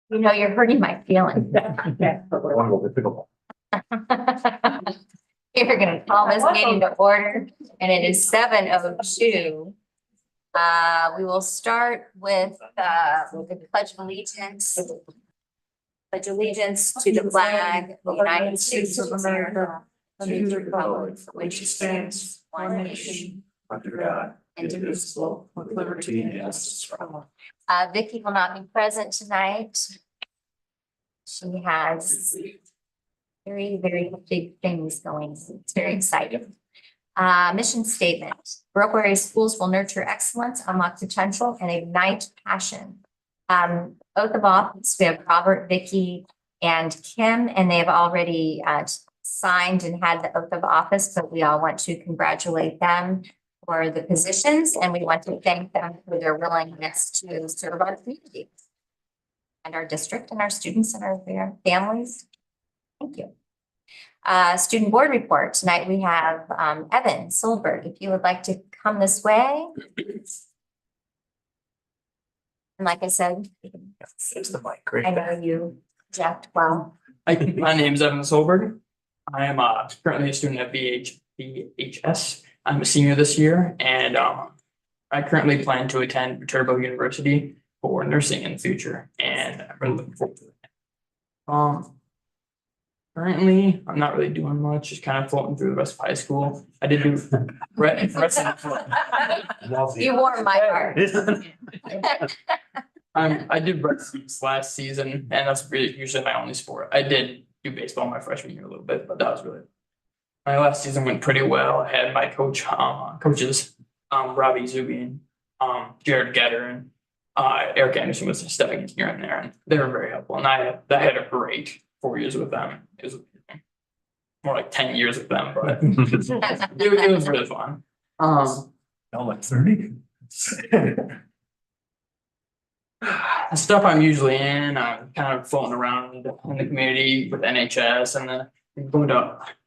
You know, you're hurting my feelings. You're gonna call this meeting to order, and it is 7:02. We will start with the pledge of allegiance. Pledge allegiance to the flag of the United States of America, and to the republic for which it stands, one nation, under God, indivisible, with liberty and justice for all. Vicky will not be present tonight. She has very, very big things going. It's very exciting. Mission statement. Viroqua area schools will nurture excellence, unlock potential, and ignite passion. Oath of office, we have Robert, Vicky, and Kim, and they have already signed and had the oath of office, but we all want to congratulate them for the positions, and we want to thank them for their willingness to serve our community and our district and our students and our families. Thank you. Student board report. Tonight we have Evan Solberg. If you would like to come this way. And like I said, It's the mic. Great. I know you project well. My name is Evan Solberg. I am currently a student at VHS. I'm a senior this year, and I currently plan to attend Viterbo University for nursing in the future, and I'm really looking forward to it. Currently, I'm not really doing much, just kind of floating through the rest of high school. I did do You warmed my heart. I did wrestling last season, and that's really usually my only sport. I did do baseball my freshman year a little bit, but that was really my last season went pretty well. I had my coaches, Robbie Zubian, Jared Getter, and Eric Anderson was stepping in here and there, and they were very helpful. And I had a great 4 years with them. It was more like 10 years with them, but it was really fun. Like 30. The stuff I'm usually in, I'm kind of floating around in the community with NHS, and then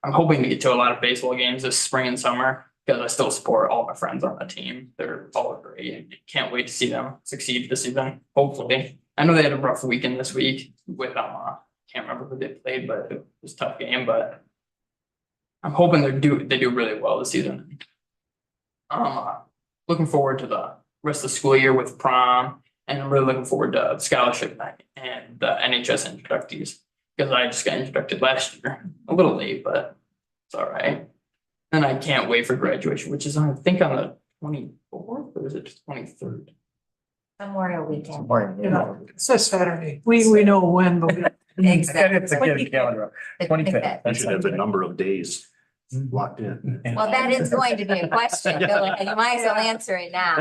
I'm hoping to get to a lot of baseball games this spring and summer because I still support all my friends on the team. They're all great, and can't wait to see them succeed this season. Hopefully, I know they had a rough weekend this week with can't remember who they played, but it was a tough game. But I'm hoping they do really well this season. Looking forward to the rest of the school year with prom, and I'm really looking forward to the scholarship night and the NHS introductees because I just got introduced last year, a little late, but it's all right. And I can't wait for graduation, which is I think on the 24th or is it 23rd? Memorial weekend. It's a Saturday. We know when, but we Exactly. It's a good calendar. 25th. I should have a number of days locked in. Well, that is going to be a question. You might as well answer it now.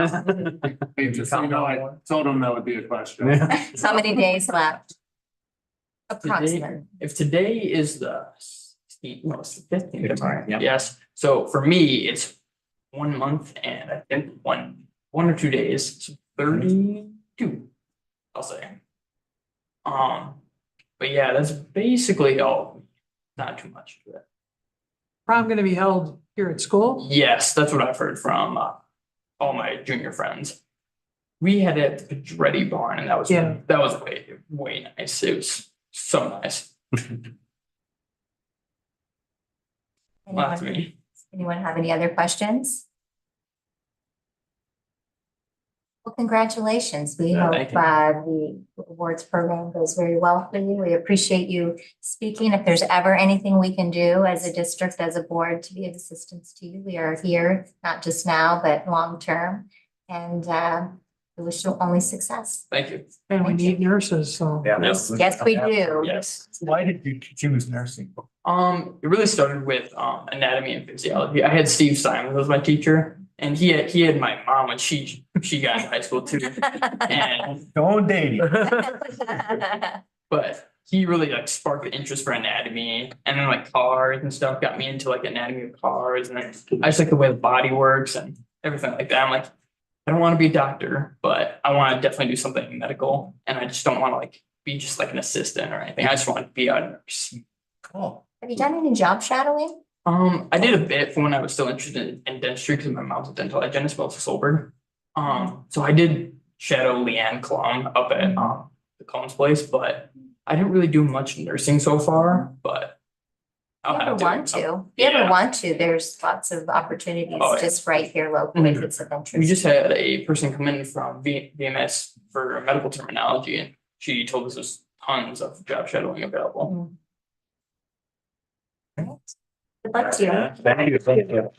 Just so you know, I told them that would be a question. How many days left? Approximately. If today is the 15th tomorrow. Yep. Yes. So for me, it's 1 month and I think one or 2 days. So 32, I'll say. But yeah, that's basically all. Not too much to it. prom going to be held here at school. Yes, that's what I've heard from all my junior friends. We had it at the Pedretti barn, and that was way nice. It was so nice. Lots of me. Anyone have any other questions? Well, congratulations. We hope thank you. the awards program goes very well for you. We appreciate you speaking. If there's ever anything we can do as a district, as a board to be of assistance to you, we are here, not just now, but long term. And we wish you only success. Thank you. And we need nurses, so. Yes, we do. Yes. Why did you choose nursing? It really started with anatomy and physiology. I had Steve Simons as my teacher, and he had my mom when she got into high school too. And Don't date him. but he really like sparked the interest for anatomy, and then like cars and stuff got me into like anatomy of cars, and then I just like the way the body works and everything like that. I'm like, I don't want to be a doctor, but I want to definitely do something medical, and I just don't want to like be just like an assistant or anything. I just want to be a nurse. Cool. Have you done any job shadowing? I did a bit from when I was still interested in dentistry because my mom's a dental hygienist, Melissa Solberg. So I did shadow Leanne Klum up at the Combs place, but I didn't really do much nursing so far, but. If I'll you have ever to. want to, if you ever Yeah. want to, there's lots of opportunities Oh, yeah. just right here locally if Mhm. it's of interest. We just had a person come in from VMS for medical terminology, and she told us there's tons of job shadowing available. Good luck to you. Thank you, thank you.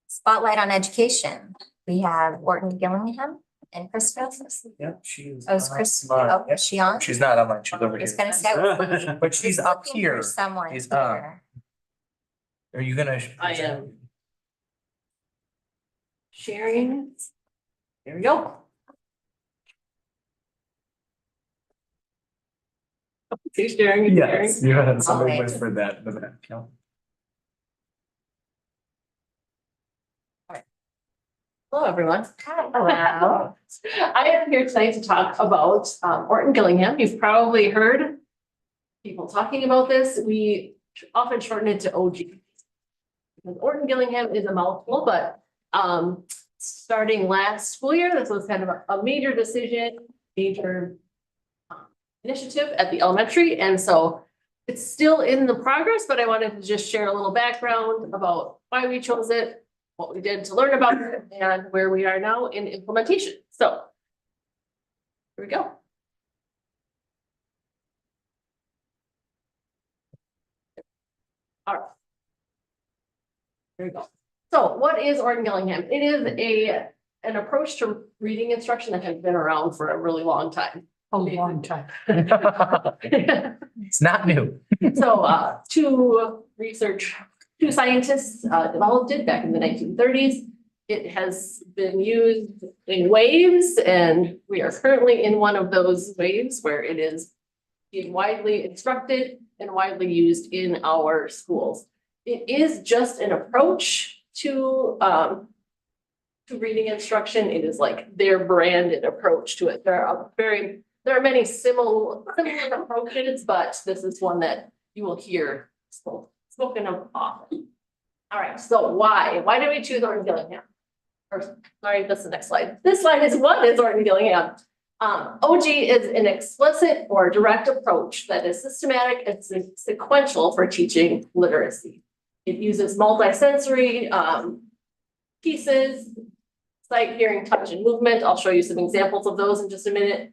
Spotlight on education. We have Orton Gillingham and Krista. Yep, she's. Oh, is Chris, online. oh, Yep. is she on? She's not online, she's over I was here. gonna say. But she's Just up looking for here. Someone She's here. Are you gonna? I am. Sharing. There we go. See, sharing and sharing. Yes, you had somebody Okay. whispered that, but that, no. Hello, everyone. Hello. I am here tonight to talk about Orton Gillingham. You've probably heard people talking about this. We often shorten it to OG. Because Orton Gillingham is a mouthful, but starting last school year, this was kind of a major decision, major initiative at the elementary. And so it's still in the progress, but I wanted to just share a little background about why we chose it, what we did to learn about it, and where we are now in implementation. So here we go. All right. There we go. So what is Orton Gillingham? It is an approach to reading instruction that has been around for a really long time. A long time. It's not new. So two scientists developed it back in the 1930s. It has been used in waves, and we are currently in one of those waves where it is being widely instructed and widely used in our schools. It is just an approach to reading instruction. It is like their branded approach to it. There are many similar approaches, but this is one that you will hear spoken of often. All right, so why did we choose Orton Gillingham? Sorry, that's the next slide. This slide is what is Orton Gillingham? OG is an explicit or direct approach that is systematic and sequential for teaching literacy. It uses multisensory pieces, sight, hearing, touch, and movement. I'll show you some examples of those in just a minute.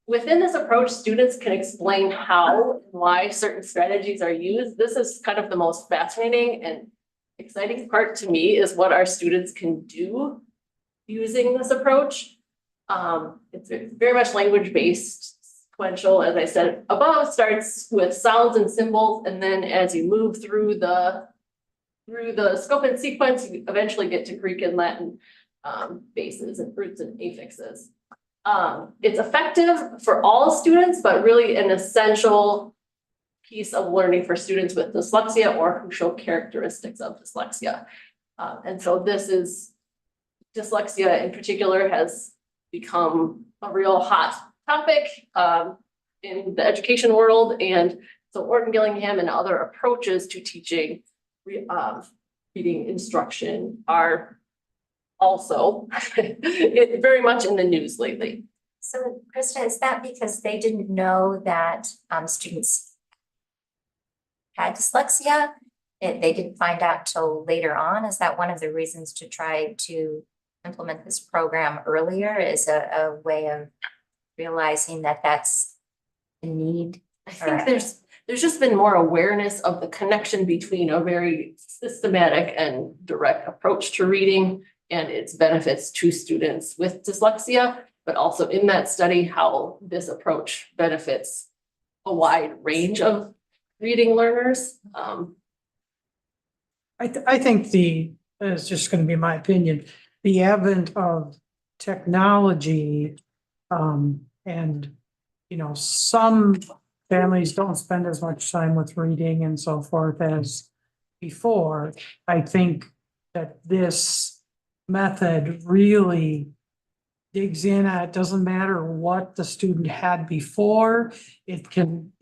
Within this approach, students can explain how and why certain strategies are used. This is kind of the most fascinating and exciting part to me is what our students can do using this approach. It's very much language-based, sequential, as I said above, starts with sounds and symbols, and then as you move through the scope and sequence, you eventually get to Greek and Latin bases and roots and affixes. It's effective for all students, but really an essential piece of learning for students with dyslexia or who show characteristics of dyslexia. And so dyslexia in particular has become a real hot topic in the education world. And so Orton Gillingham and other approaches to teaching reading instruction are also very much in the news lately. So Krista, is that because they didn't know that students had dyslexia? They didn't find out till later on? Is that one of the reasons to try to implement this program earlier, is a way of realizing that that's a need? I think there's just been more awareness of the connection between a very systematic and direct approach to reading and its benefits to students with dyslexia, but also in that study, how this approach benefits a wide range of reading learners. I think it's just gonna be my opinion, the advent of technology, and, some families don't spend as much time with reading and so forth as before. I think that this method really digs in. It doesn't matter what the student had before. It can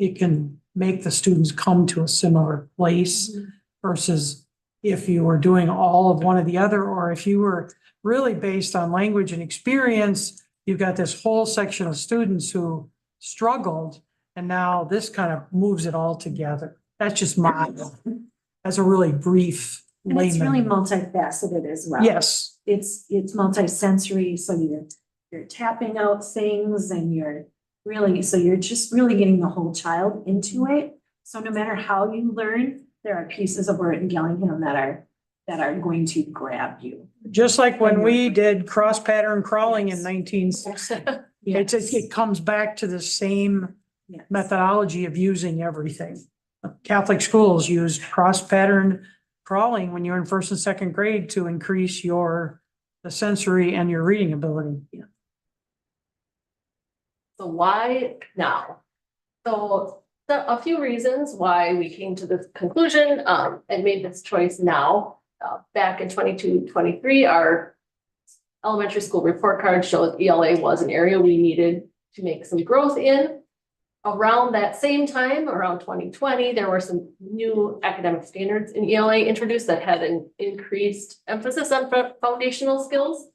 make the students come to a similar place versus, if you were doing all of one or the other, or if you were really based on language and experience, you've got this whole section of students who struggled, and now this kind of moves it all together. That's just as a really brief And it's really layman. multifaceted as well. Yes, It's multisensory, so you're tapping out things and you're just really getting the whole child into it. So no matter how you learn, there are pieces of Orton Gillingham that are going to grab you. just like when we did cross pattern crawling in Yes. 1960. Yes. It comes back to the same Yes. methodology of using everything. Catholic schools used cross pattern crawling when you're in first and second grade to increase the sensory and your reading ability. So why now? So a few reasons why we came to this conclusion and made this choice now. Back in 22-23, our elementary school report card shows ELA was an area we needed to make some growth in. Around that same time, around 2020, there were some new academic standards in ELA introduced that had an increased emphasis on foundational skills.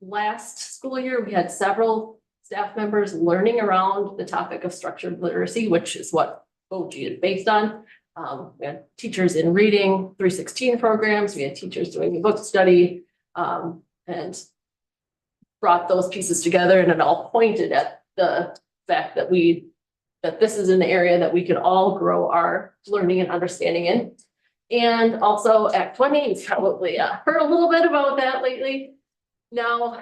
Last school year, we had several staff members learning around the topic of structured literacy, which is what OG is based on. We had teachers in reading 316 programs, we had teachers doing book study, and brought those pieces together, and it all pointed at the fact that this is an area that we could all grow our learning and understanding in. And also Act 20, you've probably heard a little bit about that lately. Now,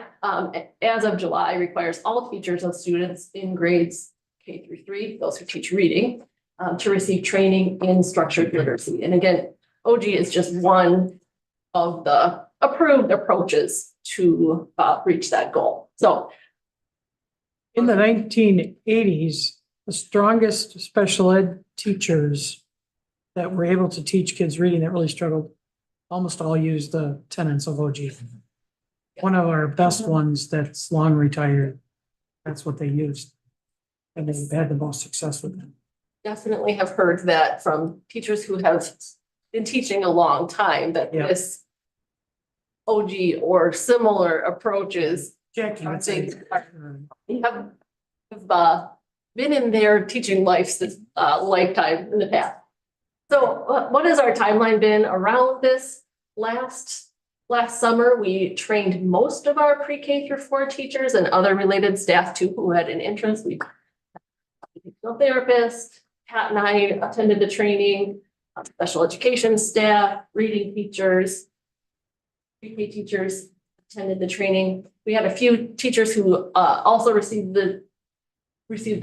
as of July, requires all teachers and students in grades K-3, those who teach reading, to receive training in structured literacy. And again, OG is just one of the approved approaches to reach that goal. So In the 1980s, the strongest special ed teachers that were able to teach kids reading that really struggled almost all used the tenets of OG. One of our best ones that's long retired, that's what they used. And they've had the most success with them. definitely have heard that from teachers who have been teaching a long time, that Yeah. this OG or similar approaches Jackie would say. have been in their teaching lifetime in the past. So what has our timeline been around this? Last summer, we trained most of our pre-K through 4 teachers and other related staff too who had an interest. We had a therapist, Pat and I attended the training, special education staff, reading teachers, pre-K teachers attended the training. We had a few teachers who also received the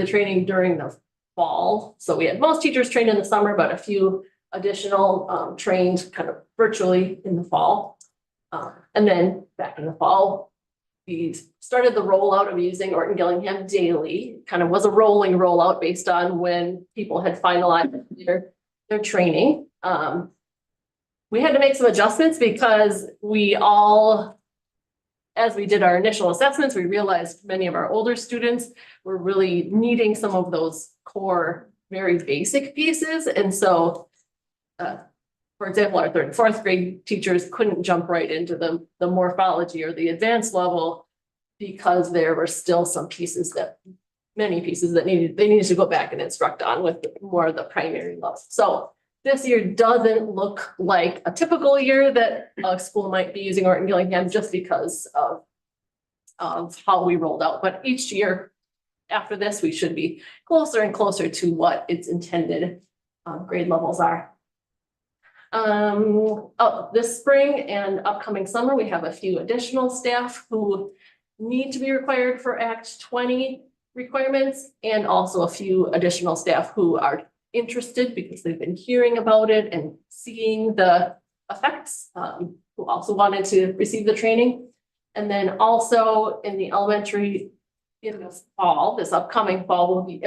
training during the fall. So we had most teachers trained in the summer, but a few additional trained kind of virtually in the fall. And then back in the fall, we started the rollout of using Orton Gillingham daily. Kind of was a rolling rollout based on when people had finalized their training. We had to make some adjustments because as we did our initial assessments, we realized many of our older students were really needing some of those core, very basic pieces. And so, for example, our 3rd and 4th grade teachers couldn't jump right into the morphology or the advanced level because there were still many pieces that they needed to go back and instruct on with more of the primary level. So this year doesn't look like a typical year that a school might be using Orton Gillingham just because of how we rolled out. But each year after this, we should be closer and closer to what its intended grade levels are. This spring and upcoming summer, we have a few additional staff who need to be required for Act 20 requirements, and also a few additional staff who are interested because they've been hearing about it and seeing the effects, who also wanted to receive the training. And then also in the elementary, in this upcoming fall, we'll be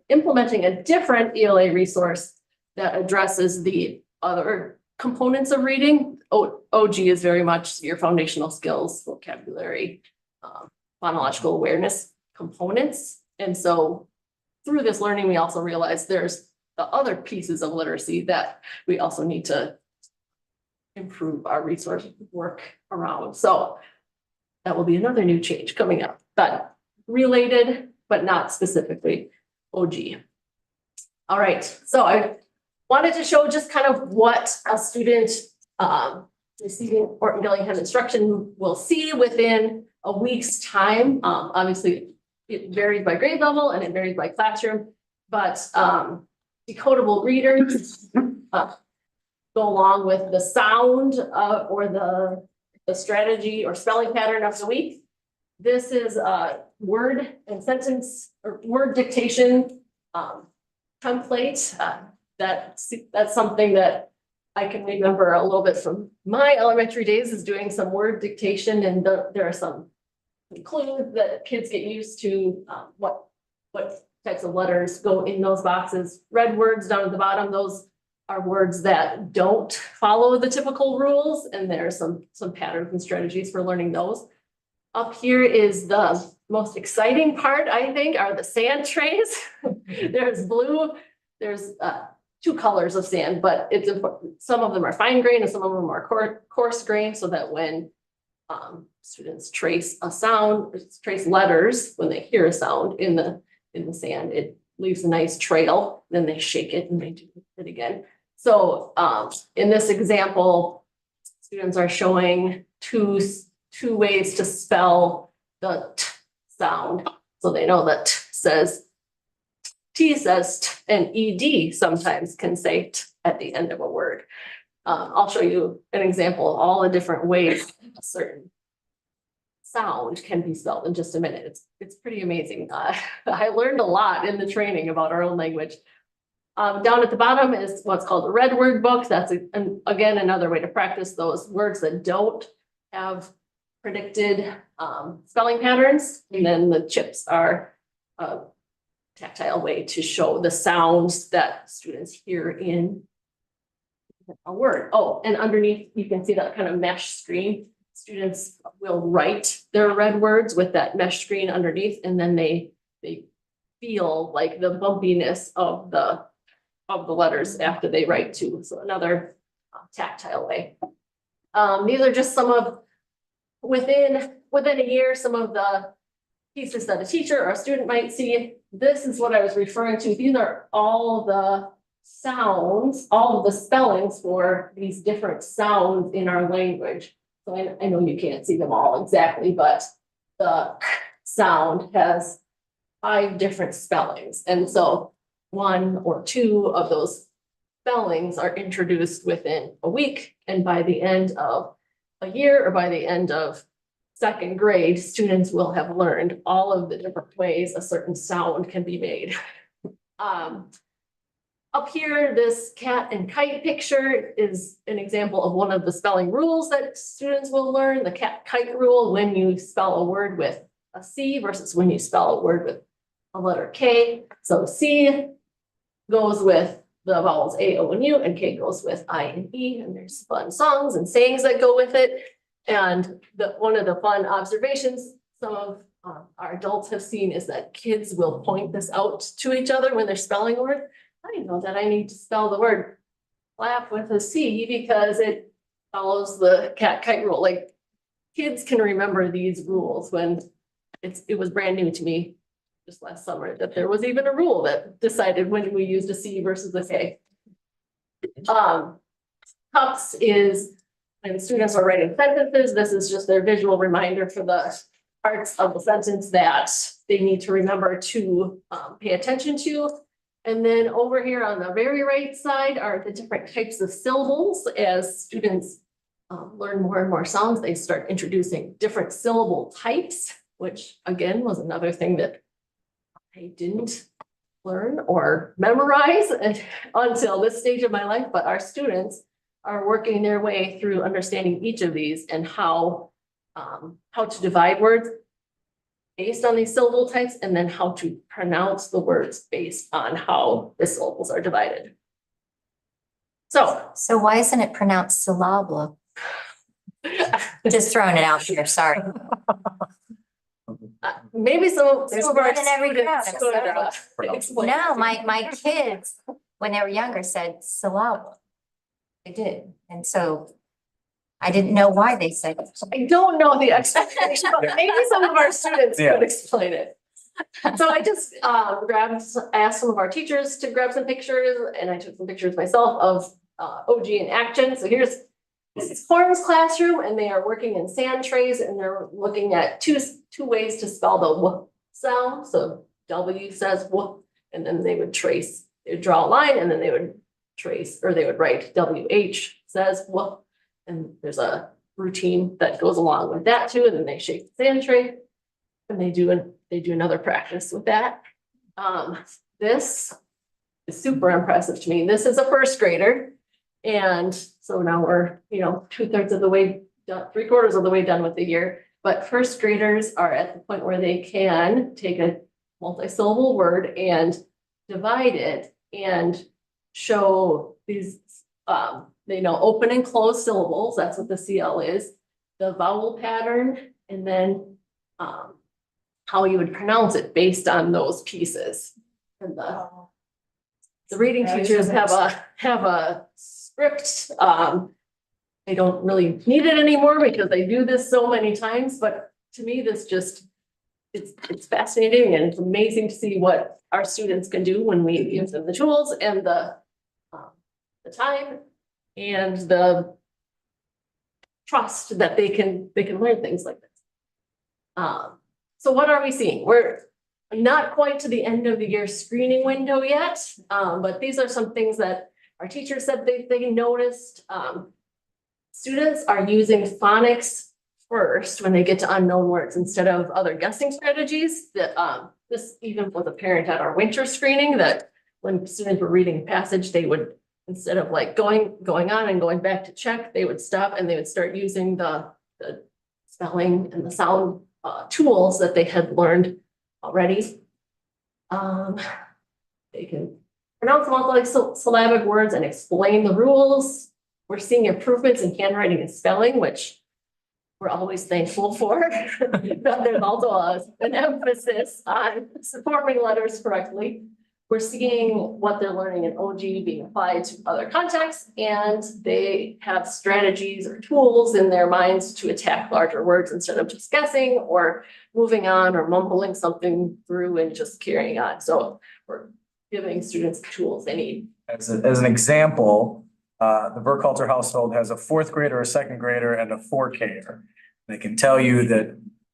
implementing a different ELA resource that addresses the other components of reading. OG is very much your foundational skills, vocabulary, phonological awareness components. And so through this learning, we also realize there's the other pieces of literacy that we also need to improve our resource work around. So that will be another new change coming up, but related, but not specifically OG. All right, so I wanted to show just kind of what a student receiving Orton Gillingham instruction will see within a week's time. Obviously, it varies by grade level and it varies by classroom, but decodable readers go along with the sound or the strategy or spelling pattern of the week. This is a word and sentence or word dictation template. That's something that I can remember a little bit from my elementary days, is doing some word dictation, and there are some clues that kids get used to, what types of letters go in those boxes. Red words down at the bottom, those are words that don't follow the typical rules, and there are some patterns and strategies for learning those. Up here is the most exciting part, I think, are the sand trays. There's blue, there's two colors of sand, but it's important. Some of them are fine grain and some of them are coarse grain, so that when students trace a sound, trace letters, when they hear a sound in the sand, it leaves a nice trail. Then they shake it and they do it again. So in this example, students are showing two ways to spell the t sound. So they know that T says t, and ED sometimes can say t at the end of a word. I'll show you an example of all the different ways a certain sound can be spelled in just a minute. It's pretty amazing. I learned a lot in the training about our own language. Down at the bottom is what's called a red word book. That's again another way to practice those words that don't have predicted spelling patterns. And then the chips are a tactile way to show the sounds that students hear in a word. Oh, and underneath you can see that kind of mesh screen. Students will write their red words with that mesh screen underneath, and then they feel like the bumpiness of the letters after they write too. So another tactile way. These are just some of within a year, some of the pieces that a teacher or a student might see. This is what I was referring to. These are all the sounds, all of the spellings for these different sounds in our language. So I know you can't see them all exactly, but the sound has 5 different spellings. And so 1 or 2 of those spellings are introduced within a week. And by the end of a year or by the end of 2nd grade, students will have learned all of the different ways a certain sound can be made. Up here, this cat and kite picture is an example of one of the spelling rules that students will learn. The cat kite rule, when you spell a word with a C versus when you spell a word with a letter K. So C goes with the vowels A, O, and U, and K goes with I and E, and there's fun songs and sayings that go with it. And one of the fun observations some of our adults have seen is that kids will point this out to each other when they're spelling a word. I know that I need to spell the word clap with a C because it follows the cat kite rule. Like, kids can remember these rules when it was brand new to me just last summer that there was even a rule that decided when we used a C versus a K. Cups is when students are writing sentences. This is just their visual reminder for the parts of the sentence that they need to remember to pay attention to. And then over here on the very right side are the different types of syllables. As students learn more and more sounds, they start introducing different syllable types, which again was another thing that I didn't learn or memorize until this stage of my life. But our students are working their way through understanding each of these and how to divide words based on these syllable types, and then how to pronounce the words based on how the syllables are divided. So why isn't it pronounced syllable? Just throwing it out there, sorry. maybe some of There's our one in every crowd, students I'm could explain. No, my kids, when they were younger, said syllable. They did, and so I didn't know why they said it. I don't know the explanation, but maybe some of our students Yeah. could explain it. So I just asked some of our teachers to grab some pictures, and I took some pictures myself of OG in action. So this is Horn's classroom, and they are working in sand trays, and they're looking at two ways to spell the W sound. So W says W, and then they would draw a line, and then they would write WH says W. And there's a routine that goes along with that too, and then they shake the sand tray. And they do another practice with that. This is super impressive to me. This is a first grader. And so now we're, 2/3 of the way done, 3/4 of the way done with the year. But first graders are at the point where they can take a multi-syllable word and divide it and show these, open and closed syllables. That's what the CL is, the vowel pattern, and then how you would pronounce it based on those pieces. And the reading teachers have a script. They don't really need it anymore because they do this so many times, but to me, this it's fascinating, and it's amazing to see what our students can do when we give them the tools and the time and the trust that they can learn things like this. So what are we seeing? We're not quite to the end of the year screening window yet, but these are some things that our teachers said they noticed. Students are using phonics first when they get to unknown words instead of other guessing strategies. This even was apparent at our winter screening, that when students were reading a passage, they would, instead of like going on and going back to check, they would stop and they would start using the spelling and the sound tools that they had learned already. They can pronounce multi-syllabic words and explain the rules. We're seeing improvements in handwriting and spelling, which we're always thankful for. But there's also an emphasis on forming letters correctly. We're seeing what they're learning in OG being applied to other contexts, and they have strategies or tools in their minds to attack larger words instead of just guessing or moving on or mumbling something through and just carrying on. So we're giving students the tools they need. As an example, the Burkhalter household has a 4th grader, a 2nd grader, and a 4Ker. They can tell you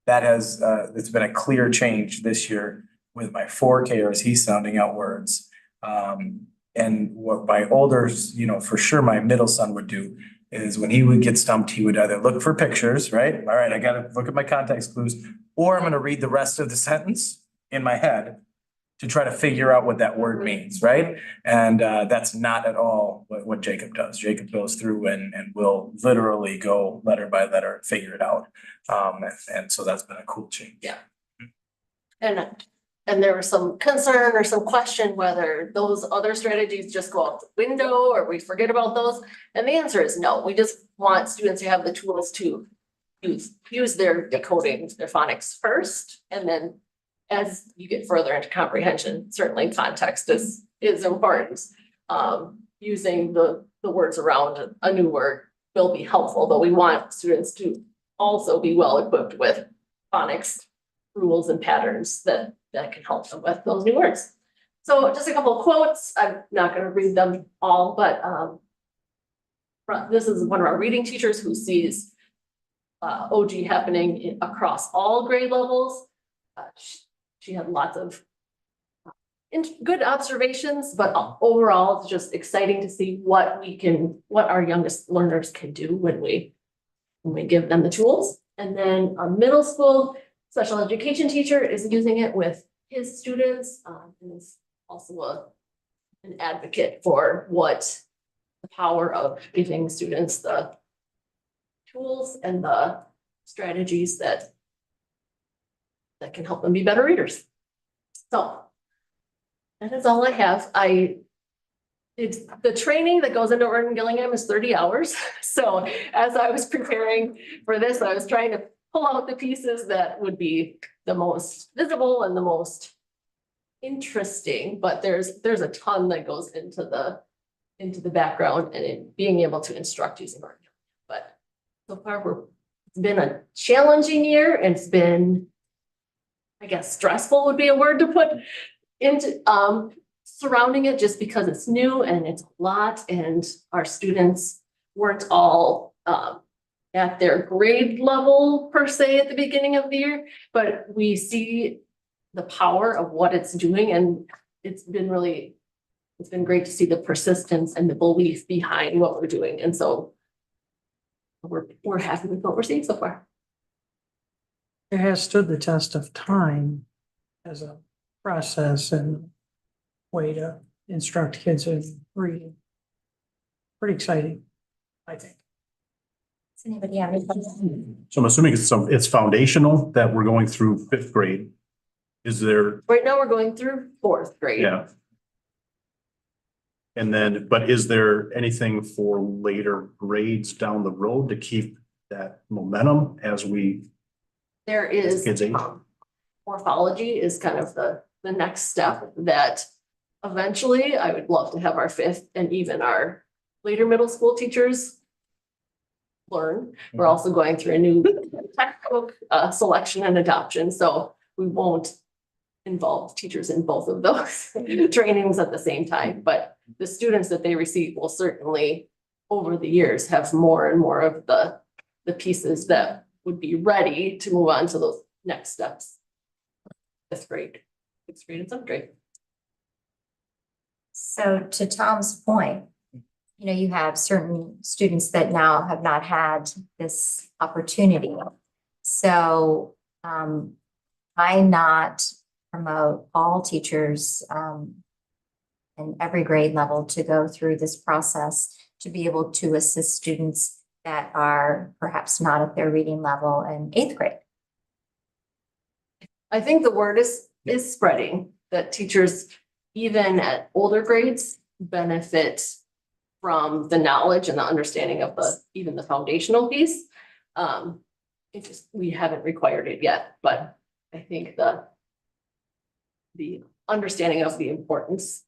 that has, it's been a clear change this year with my 4K as he's sounding out words. And what my older, for sure my middle son would do is when he would get stumped, he would either look for pictures, right? All right, I gotta look at my context clues, or I'm gonna read the rest of the sentence in my head to try to figure out what that word means, right? And that's not at all what Jacob does. Jacob goes through and will literally go letter by letter and figure it out. And so that's been a cool change. Yeah. And there was some concern or some question whether those other strategies just go out the window or we forget about those. And the answer is no. We just want students to have the tools to use their decoding, their phonics first. And then as you get further into comprehension, certainly context is important. Using the words around a new word will be helpful, but we want students to also be well equipped with phonics rules and patterns that can help them with those new words. So just a couple of quotes. I'm not going to read them all, but this is one of our reading teachers who sees OG happening across all grade levels. She had lots of good observations, but overall it's just exciting to see what our youngest learners can do when we give them the tools. And then our middle school special education teacher is using it with his students, and is also an advocate for what the power of giving students the tools and the strategies that can help them be better readers. So that is all I have. It's the training that goes into Orton Gillingham is 30 hours. So as I was preparing for this, I was trying to pull out the pieces that would be the most visible and the most interesting, but there's a ton that goes into the background and being able to instruct using Orton. But so far it's been a challenging year. It's been, I guess, stressful would be a word to put into, surrounding it, just because it's new and it's a lot, and our students weren't all, at their grade level per se at the beginning of the year, but we see the power of what it's doing, and it's been great to see the persistence and the belief behind what we're doing, and so we're happy with what we're seeing so far. It has stood the test of time as a process and way to instruct kids in reading. Pretty exciting, I think. Does anybody have any questions? So I'm assuming it's foundational that we're going through fifth grade. Is there, Right now, we're going through fourth grade. yeah. And then, but is there anything for later grades down the road to keep that momentum as we, There is, kids age? morphology is kind of the next step that eventually I would love to have our fifth and even our later middle school teachers learn. We're also going through a new textbook selection and adoption, so we won't involve teachers in both of those trainings at the same time, but the students that they receive will certainly over the years have more and more of the pieces that would be ready to move on to those next steps. Fifth grade, sixth grade, and seventh grade. So to Tom's point, you know, you have certain students that now have not had this opportunity. So I not promote all teachers in every grade level to go through this process to be able to assist students that are perhaps not at their reading level in eighth grade. I think the word is spreading, that teachers, even at older grades, benefit from the knowledge and the understanding of even the foundational piece. We haven't required it yet, but I think the understanding of the importance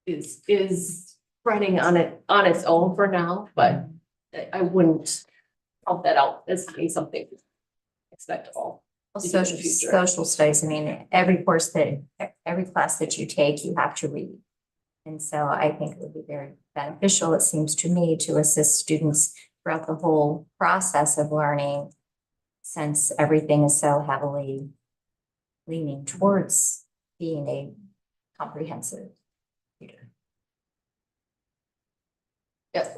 is spreading on its own for now, but I wouldn't count that out as being something expectable. Well, in the social future. studies, I mean, every class that you take, you have to read. And so I think it would be very beneficial, it seems to me, to assist students throughout the whole process of learning, since everything is so heavily leaning towards being a comprehensive reader. Yes,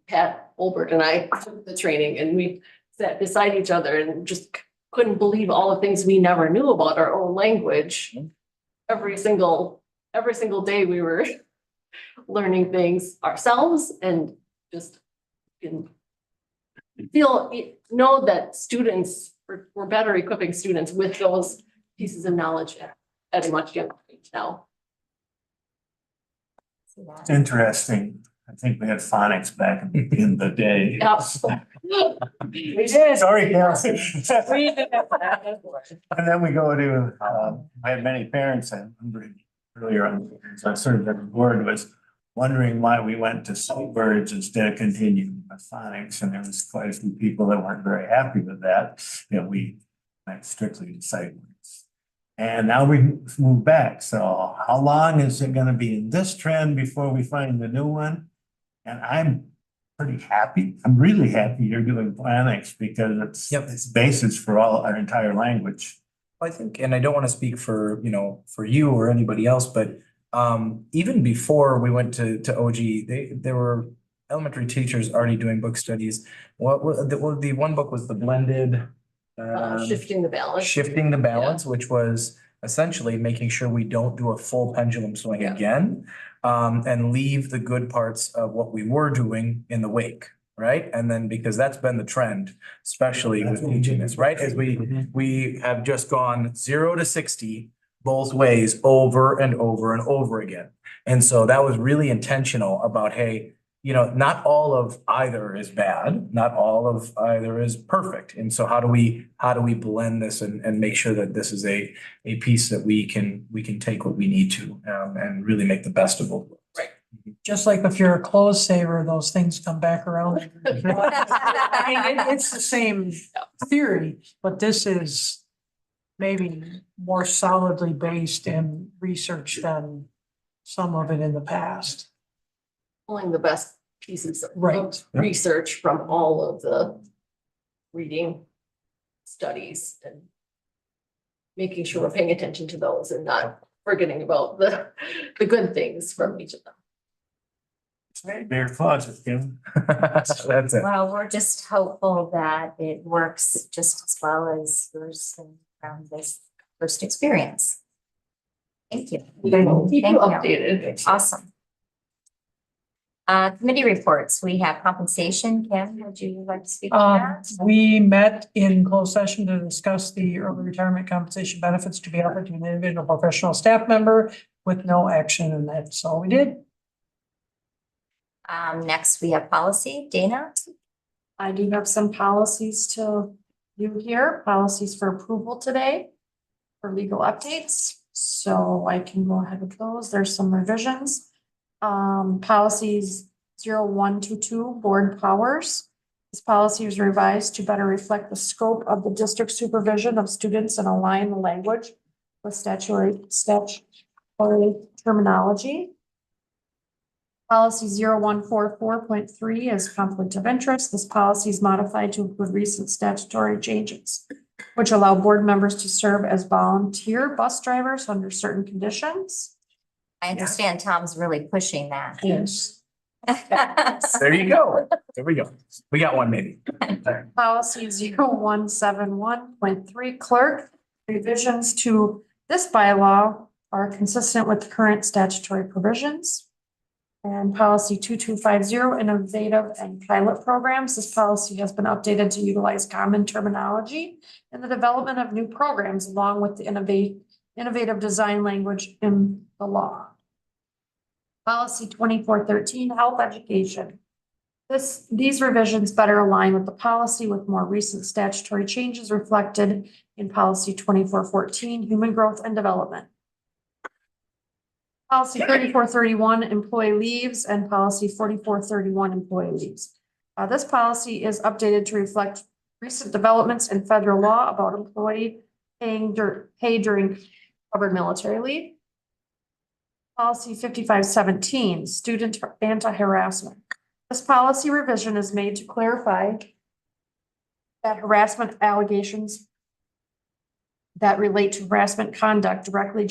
Pat Olbert and I took the training, and we sat beside each other and just couldn't believe all the things we never knew about our own language. Every single day we were learning things ourselves, and just know that students, we're better equipping students with those pieces of knowledge at a much younger age now. See that? It's interesting. I think we had phonics back in the day. We did. Sorry, Kelsey. We did. And then we go to, I had many parents and earlier on, so I sort of board was wondering why we went to sight words instead of continuing with phonics. And there was quite a few people that weren't very happy with that. You know, we went strictly to sight words. And now we move back. So how long is it gonna be in this trend before we find the new one? And I'm pretty happy. I'm really happy you're doing phonics because it's basis for our entire language. I think, and I don't want to speak for, for you or anybody else, but even before we went to OG, there were elementary teachers already doing book studies. The one book was the blended Shifting the balance. Shifting the balance, which was essentially making sure we don't do a full pendulum swing again, and leave the good parts of what we were doing in the wake, right? And then, because that's been the trend, especially with teaching this, right? As we have just gone 0 to 60 both ways over and over and over again. And so that was really intentional about, hey, not all of either is bad, not all of either is perfect. And so how do we blend this and make sure that this is a piece that we can take what we need to, and really make the best of both worlds. Right. Just like if you're a clothes saver, those things come back around. I mean, it's the same theory, but this is maybe more solidly based in research than some of it in the past. Pulling the best pieces of Right. research from all of the reading studies and making sure we're paying attention to those and not forgetting about the good things from each of them. Their closet, Kim. That's it. Well, we're just hopeful that it works just as well as yours from this first experience. Thank you. We'll keep Thank you you. updated. Awesome. Committee reports, we have compensation. Kim, would you like to speak to that? We met in closed session to discuss the early retirement compensation benefits to be offered to an individual professional staff member with no action, and that's all we did. Next, we have policy. Dana? I do have some policies to do here, policies for approval today for legal updates. So I can go ahead with those. There's some revisions. Policies 0122 board powers. This policy was revised to better reflect the scope of the district supervision of students and align the language with statutory terminology. Policy 0144.3 is conflict of interest. This policy is modified to include recent statutory changes, which allow board members to serve as volunteer bus drivers under certain conditions. I understand Tom's really pushing that. Yes. There you go. There we go. We got one maybe. Policy 0171.3 clerk, revisions to this bylaw are consistent with current statutory provisions. And policy 2250, innovative and pilot programs. This policy has been updated to utilize common terminology in the development of new programs along with the innovative design language in the law. Policy 2413, health education. These revisions better align with the policy with more recent statutory changes reflected in policy 2414, human growth and development. Policy 3431, employee leaves, and policy 4431, employee leaves. This policy is updated to reflect recent developments in federal law about employee pay during covered military leave. Policy 5517, student anti-harassment. This policy revision is made to clarify that harassment allegations that relate to harassment conduct directed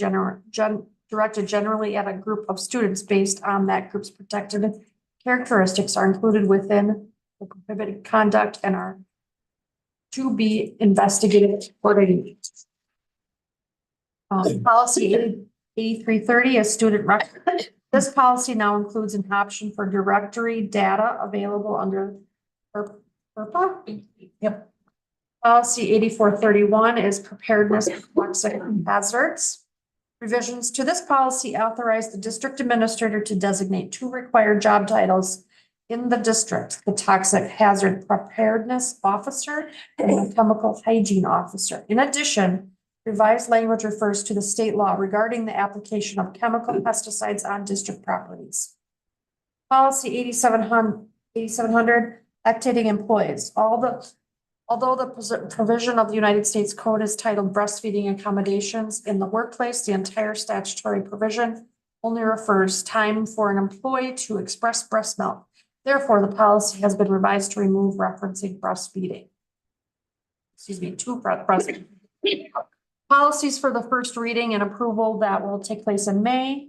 generally at a group of students based on that group's protected characteristics are included within the prohibited conduct and are to be investigated accordingly. Policy 8330 is student record. This policy now includes an option for directory data available under FERPA. Yep. Policy 8431 is preparedness for toxic hazards. Revisions to this policy authorize the district administrator to designate 2 required job titles in the district, the toxic hazard preparedness officer and the chemical hygiene officer. In addition, revised language refers to the state law regarding the application of chemical pesticides on district properties. Policy 8700, lactating employees. Although the provision of the United States Code is titled breastfeeding accommodations in the workplace, the entire statutory provision only refers time for an employee to express breast milk. Therefore, the policy has been revised to remove referencing breastfeeding. Breastfeeding. Policies for the first reading and approval that will take place in May.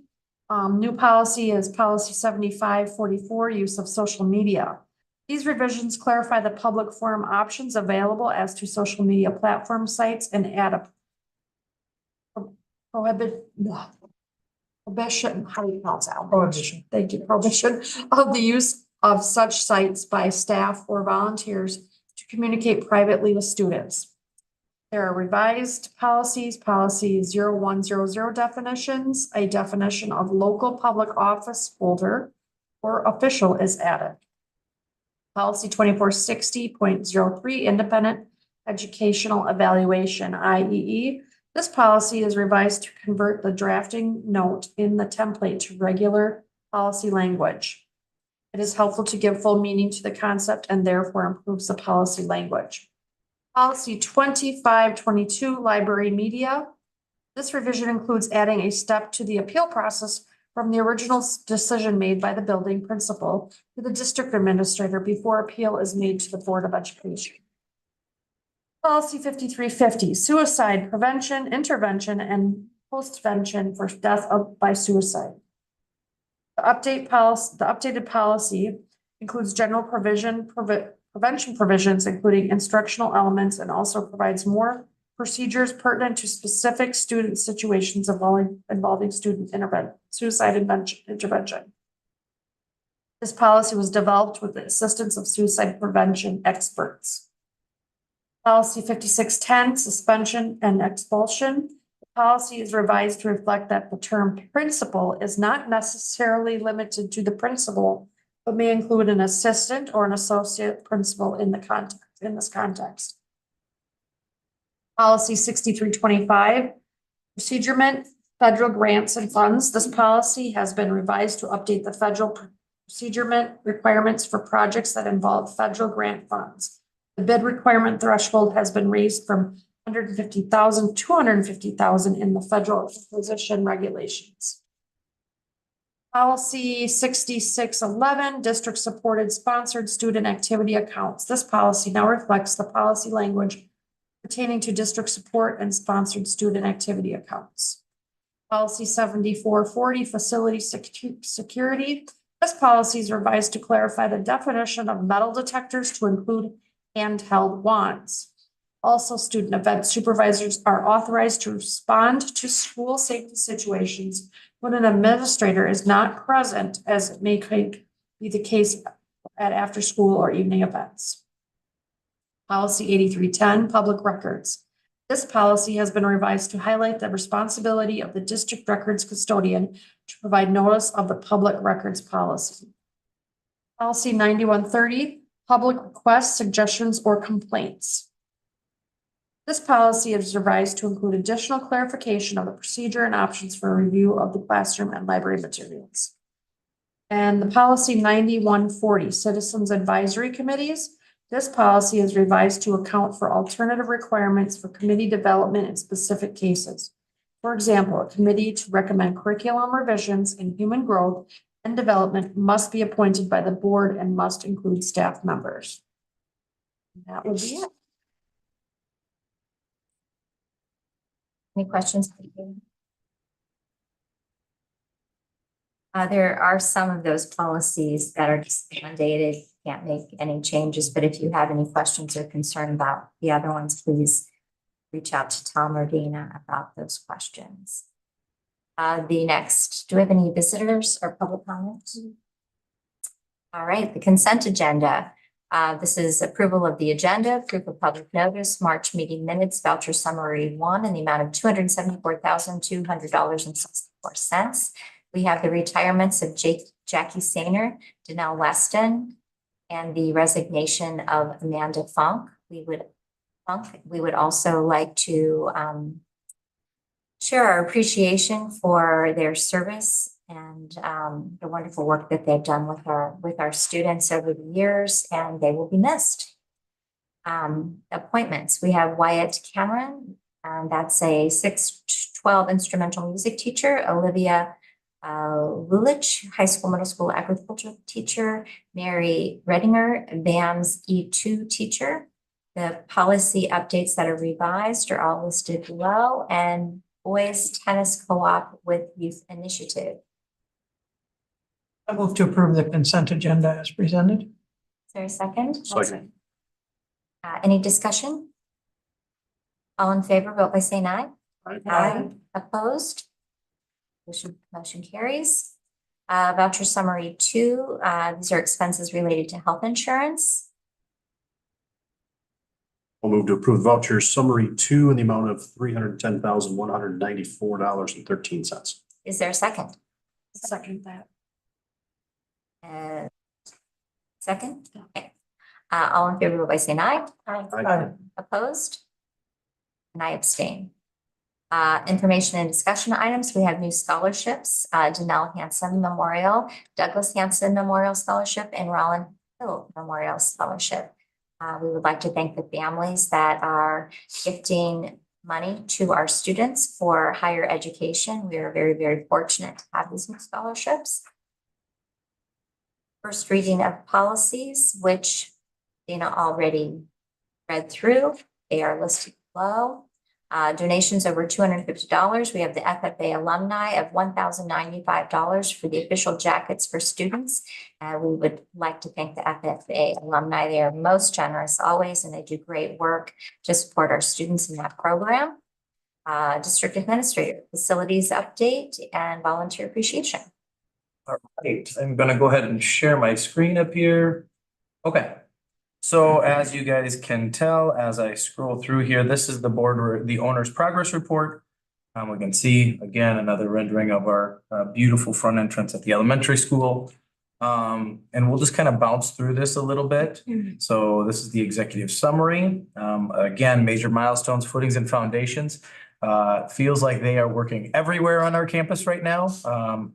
New policy is policy 7544, use of social media. These revisions clarify the public forum options available as to social media platform sites and add a prohibition, how do you pronounce that? Prohibition. Thank you, prohibition of the use of such sites by staff or volunteers to communicate privately with students. There are revised policies, policy 0100 definitions, a definition of local public office holder or official is added. Policy 2460.03, independent educational evaluation, IEE. This policy is revised to convert the drafting note in the template to regular Policy language. It is helpful to give full meaning to the concept and therefore improves the policy language. Policy 2522, library media. This revision includes adding a step to the appeal process from the original decision made by the building principal to the district administrator before appeal is made to the Board of Education. Policy 5350, suicide prevention, intervention, and postvention for death by suicide. The updated policy includes general prevention provisions, including instructional elements, and also provides more procedures pertinent to specific student situations involving student suicide intervention. This policy was developed with the assistance of suicide prevention experts. Policy 5610, suspension and expulsion. The policy is revised to reflect that the term principal is not necessarily limited to the principal, but may include an assistant or an associate principal in this context. Policy 6325, procedurement, federal grants and funds. This policy has been revised to update the federal procedurement requirements for projects that involve federal grant funds. The bid requirement threshold has been raised from 150,000 to 250,000 in the federal acquisition regulations. Policy 6611, district supported sponsored student activity accounts. This policy now reflects the policy language pertaining to district support and sponsored student activity accounts. Policy 7440, facility security. This policy is revised to clarify the definition of metal detectors to include handheld wands. Also, student event supervisors are authorized to respond to school safety situations when an administrator is not present, as it may be the case at after school or evening events. Policy 8310, public records. This policy has been revised to highlight the responsibility of the district records custodian to provide notice of the public records policy. Policy 9130, public requests, suggestions, or complaints. This policy is revised to include additional clarification of the procedure and options for review of the classroom and library materials. And the policy 9140, citizens advisory committees. This policy is revised to account for alternative requirements for committee development in specific cases. For example, a committee to recommend curriculum revisions in human growth and development must be appointed by the board and must include staff members. That would be it. Any questions? There are some of those policies that are just mandated, can't make any changes, but if you have any questions or concern about the other ones, please reach out to Tom or Dana about those questions. Do we have any visitors or public comments? All right, the consent agenda. This is approval of the agenda, proof of public notice, March meeting minutes, voucher summary 1 in the amount of $274,200.64. We have the retirements of Jackie Sainer, Danelle Weston, and the resignation of Amanda Funk. We would also like to share our appreciation for their service and the wonderful work that they've done with our students over the years, and they will be missed. Appointments. We have Wyatt Cameron, and that's a 6-12 instrumental music teacher. Olivia Lulich, high school, middle school agriculture teacher. Mary Redinger, BAMS E2 teacher. The policy updates that are revised are all listed below, and boys tennis co-op with youth initiative. I move to approve the consent agenda as presented. Is there a second? Second. Any discussion? All in favor, vote by saying aye. Aye. Opposed? Motion carries. Voucher summary 2, these are expenses related to health insurance. I'll move to approve voucher summary 2 in the amount of $310,194.13. Is there a second? Second that. Second? Okay. All in favor, vote by saying aye. Aye. Opposed? And I abstain. Information and discussion items, we have new scholarships, Janelle Hansen Memorial, Douglas Hansen Memorial Scholarship, and Rollin Hill Memorial Scholarship. We would like to thank the families that are gifting money to our students for higher education. We are very, very fortunate to have these new scholarships. First reading of policies, which Dana already read through. They are listed below. Donations over $250. We have the FFA alumni of $1,095 for the official jackets for students. We would like to thank the FFA alumni. They are most generous always, and they do great work to support our students in that program. District administrator, facilities update, and volunteer appreciation. All right, I'm gonna go ahead and share my screen up here. Okay. So as you guys can tell, as I scroll through here, this is the owner's progress report. We can see again, another rendering of our beautiful front entrance at the elementary school. And we'll just kind of bounce through this a little bit. So this is the executive summary. Again, major milestones, footings and foundations. Feels like they are working everywhere on our campus right now.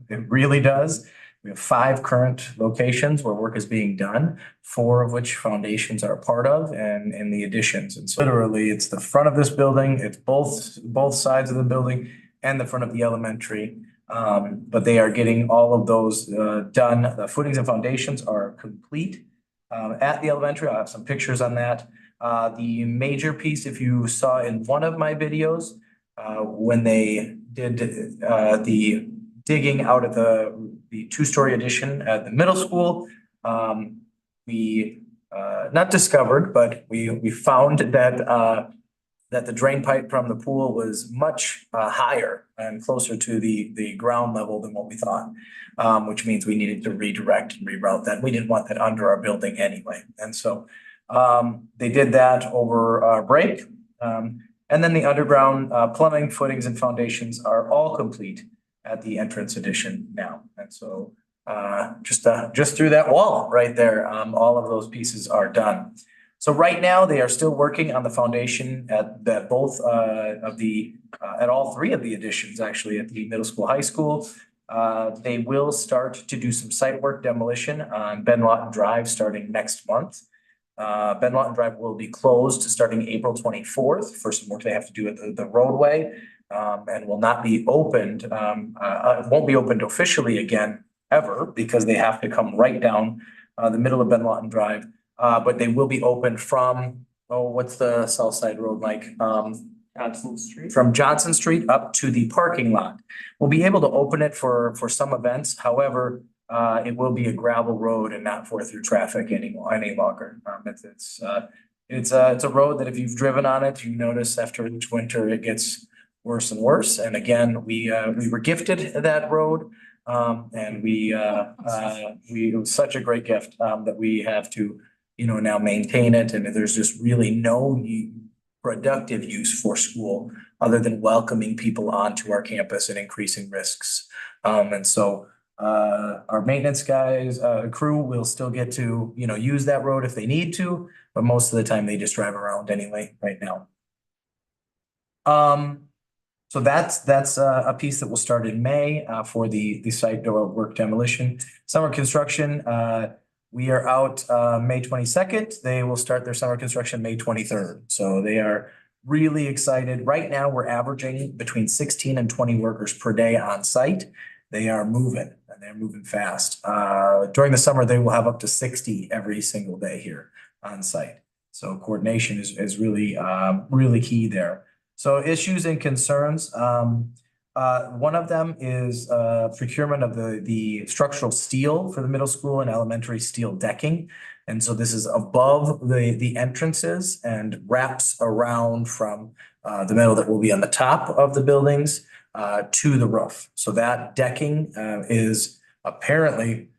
It really does. We have 5 current locations where work is being done, 4 of which foundations are a part of, and the additions. And so literally, it's the front of this building, it's both sides of the building and the front of the elementary. But they are getting all of those done. The footings and foundations are complete at the elementary. I'll have some pictures on that. The major piece, if you saw in one of my videos, when they did the digging out of the 2-story addition at the middle school, we not discovered, but we found that the drain pipe from the pool was much higher and closer to the ground level than what we thought, which means we needed to redirect and reroute that. We didn't want that under our building anyway. And so they did that over our break. And then the underground plumbing, footings, and foundations are all complete at the entrance addition now. And so just through that wall right there, all of those pieces are done. So right now they are still working on the foundation at both at all 3 of the additions, actually, at the middle school, high school. They will start to do some site work demolition on Ben Lawton Drive starting next month. Ben Lawton Drive will be closed starting April 24th for some work they have to do at the roadway, and will not be opened, won't be opened officially again ever, because they have to come right down the middle of Ben Lawton Drive. But they will be open from, what's the south side road, Mike? Johnson Street. From Johnson Street up to the parking lot. We'll be able to open it for some events. However, it will be a gravel road and not for through traffic any longer. It's a road that if you've driven on it, you notice after each winter it gets worse and worse. And again, we were gifted that road. And it was such a great gift that we have to, now maintain it. And there's just really no productive use for school other than welcoming people onto our campus and increasing risks. And so our maintenance guys, crew will still get to, use that road if they need to, but most of the time they just drive around anyway right now. So that's a piece that will start in May for the site work demolition. Summer construction, we are out May 22nd. They will start their summer construction May 23rd. So they are really excited. Right now, we're averaging between 16 and 20 workers per day on site. They are moving, and they're moving fast. During the summer, they will have up to 60 every single day here on site. So coordination is really, really key there. So issues and concerns, one of them is procurement of the structural steel for the middle school and elementary steel decking. And so this is above the entrances and wraps around from the metal that will be on the top of the buildings to the roof. So that decking is apparently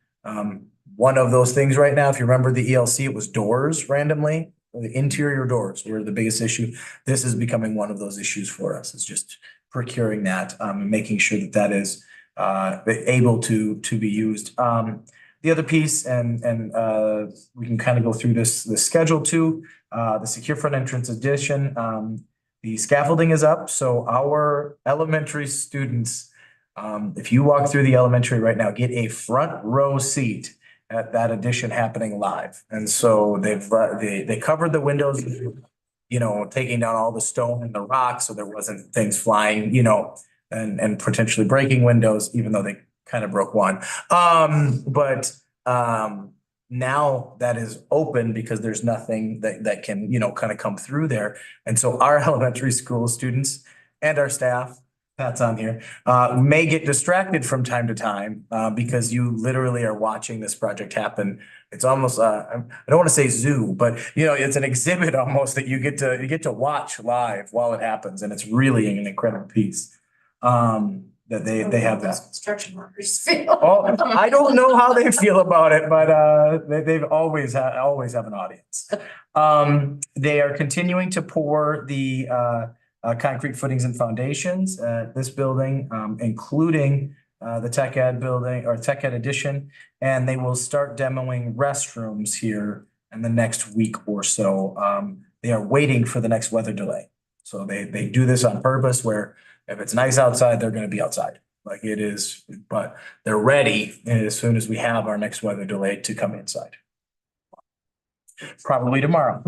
one of those things right now. If you remember the ELC, it was doors randomly. The interior doors were the biggest issue. This is becoming one of those issues for us. It's just procuring that and making sure that is able to be used. The other piece, and we can kind of go through this schedule too, the secure front entrance addition. The scaffolding is up, so our elementary students, if you walk through the elementary right now, get a front row seat at that addition happening live. And so they covered the windows, you know, taking down all the stone and the rocks, so there wasn't things flying, you know, and potentially breaking windows, even though they kind of broke one. Now that is open because there's nothing that can, you know, kind of come through there. And so our elementary school students and our staff, Pat's on here, may get distracted from time to time, because you literally are watching this project happen. It's almost, I don't want to say zoo, but you know, it's an exhibit almost that you get to watch live while it happens. And it's really an incredible piece. That they have that. Construction workers feel. Oh, I don't know how they feel about it, but they've always have an audience. They are continuing to pour the concrete footings and foundations at this building, including the tech ed building or tech ed addition, and they will start demoing restrooms here in the next week or so. They are waiting for the next weather delay. So they do this on purpose where if it's nice outside, they're gonna be outside. Like it is, but they're ready as soon as we have our next weather delay to come inside. Probably tomorrow.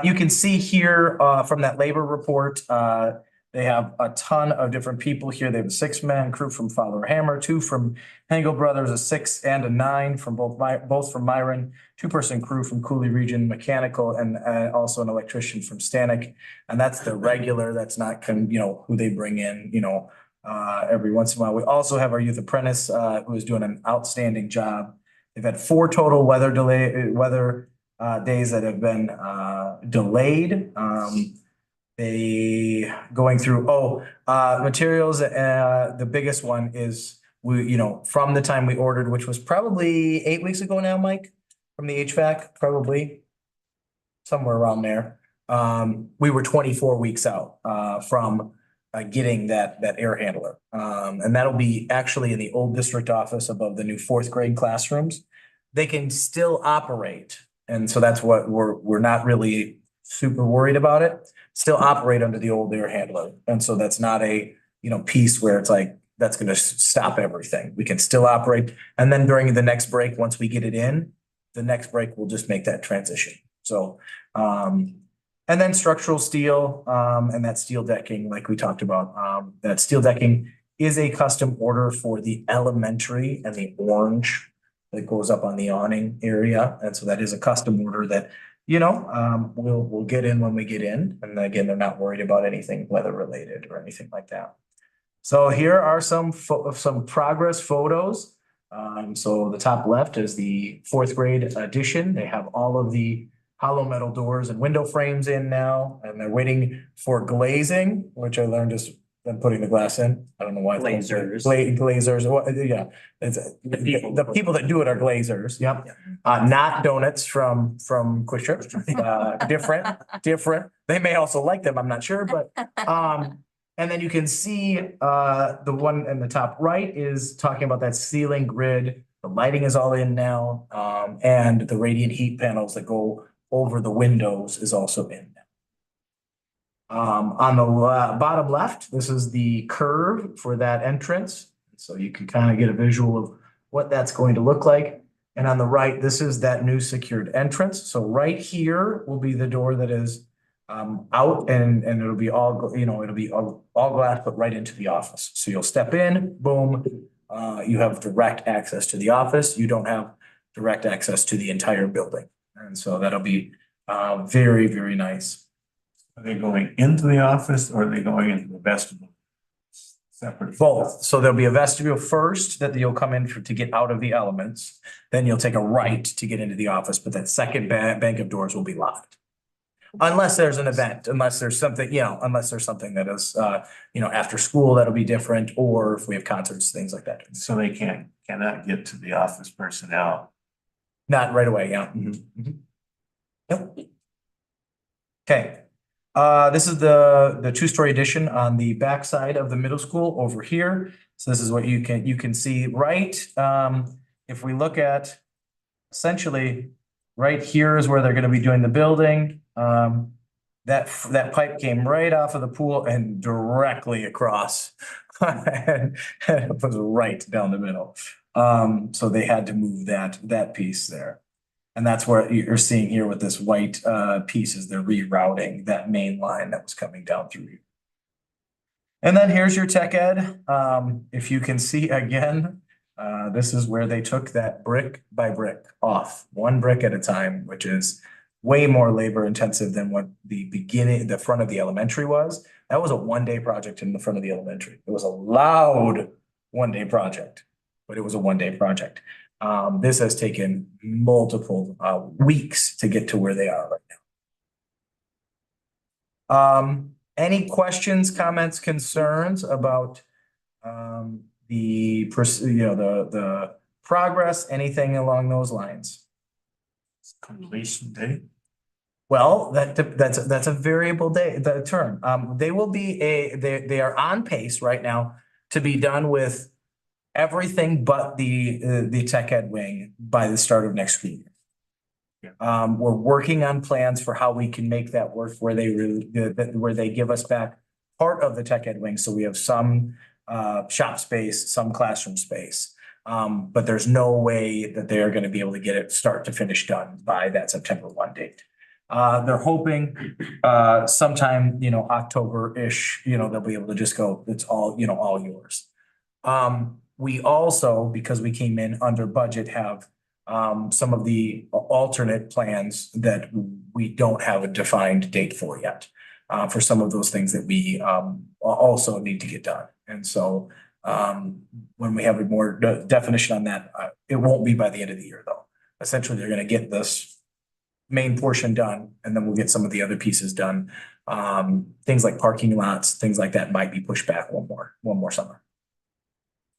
You can see here from that labor report, they have a ton of different people here. They have a 6-man crew from Fowler Hammer, 2 from Hengel Brothers, a 6 and a 9 from both from Myron, 2-person crew from Cooley Region Mechanical, and also an electrician from Stanek. And that's the regular, that's not, you know, who they bring in, you know, every once in a while. We also have our youth apprentice who is doing an outstanding job. They've had 4 total weather days that have been delayed. They going through, materials, the biggest one is you know, from the time we ordered, which was probably 8 weeks ago now, Mike, from the HVAC, probably somewhere around there. We were 24 weeks out, from getting that air handler. And that'll be actually in the old district office above the new 4th grade classrooms. They can still operate. And so that's what we're not really super worried about it. Still operate under the old air handler. And so that's not a, you know, piece where it's like, that's going to stop everything. We can still operate. And then during the next break, once we get it in, the next break will just make that transition. So, and then structural steel, and that steel decking, like we talked about, that steel decking is a custom order for the elementary and the orange that goes up on the awning area. And so that is a custom order that, you know, we'll get in when we get in. And again, they're not worried about anything weather related or anything like that. So here are some progress photos. So the top left is the 4th grade addition. They have all of the hollow metal doors and window frames in now, and they're waiting for glazing, which I learned is then putting the glass in. I don't know why. Glazers. Glazers, yeah. It's the people that do it are glazers, yep. Not donuts from Quick Trip. Different. They may also like them, I'm not sure, but and then you can see the one in the top right is talking about that ceiling grid. The lighting is all in now, and the radiant heat panels that go over the windows is also in now. On the bottom left, this is the curve for that entrance. So you can kind of get a visual of what that's going to look like. And on the right, this is that new secured entrance. So right here will be the door that is out, and it'll be all, you know, it'll be all glass, but right into the office. So you'll step in, boom, you have direct access to the office. You don't have direct access to the entire building. And so that'll be very, very nice. Are they going into the office or are they going into the vestibule? Separate. Both. So there'll be a vestibule first that you'll come in to get out of the elements. Then you'll take a right to get into the office, but that second bank of doors will be locked. Unless there's an event, unless there's something, you know, unless there's something that is, you know, after school, that'll be different, or if we have concerts, things like that. So they cannot get to the office personnel. Not right away, yeah. Yep. Okay. This is the 2-story addition on the back side of the middle school over here. So this is what you can see, right? If we look at essentially right here is where they're going to be doing the building. that pipe came right off of the pool and directly across. And it was right down the middle. So they had to move that piece there. And that's where you're seeing here with this white piece is they're rerouting that main line that was coming down through here. And then here's your tech ed. If you can see again, this is where they took that brick by brick off, one brick at a time, which is way more labor intensive than what the front of the elementary was. That was a 1-day project in the front of the elementary. It was a loud 1-day project, but it was a 1-day project. This has taken multiple weeks to get to where they are right now. Any questions, comments, concerns about the progress, anything along those lines? Completion date. Well, that's a variable term. They will be they are on pace right now to be done with everything but the tech ed wing by the start of next school year. We're working on plans for how we can make that work where they give us back part of the tech ed wing. So we have some shop space, some classroom space. But there's no way that they are going to be able to get it start to finish done by that September 1 date. They're hoping sometime, October-ish, they'll be able to just go, it's all, all yours. We also, because we came in under budget, have some of the alternate plans that we don't have a defined date for yet. For some of those things that we also need to get done. And so when we have a more definition on that, it won't be by the end of the year though. Essentially, they're going to get this main portion done and then we'll get some of the other pieces done. Things like parking lots, things like that might be pushed back one more summer.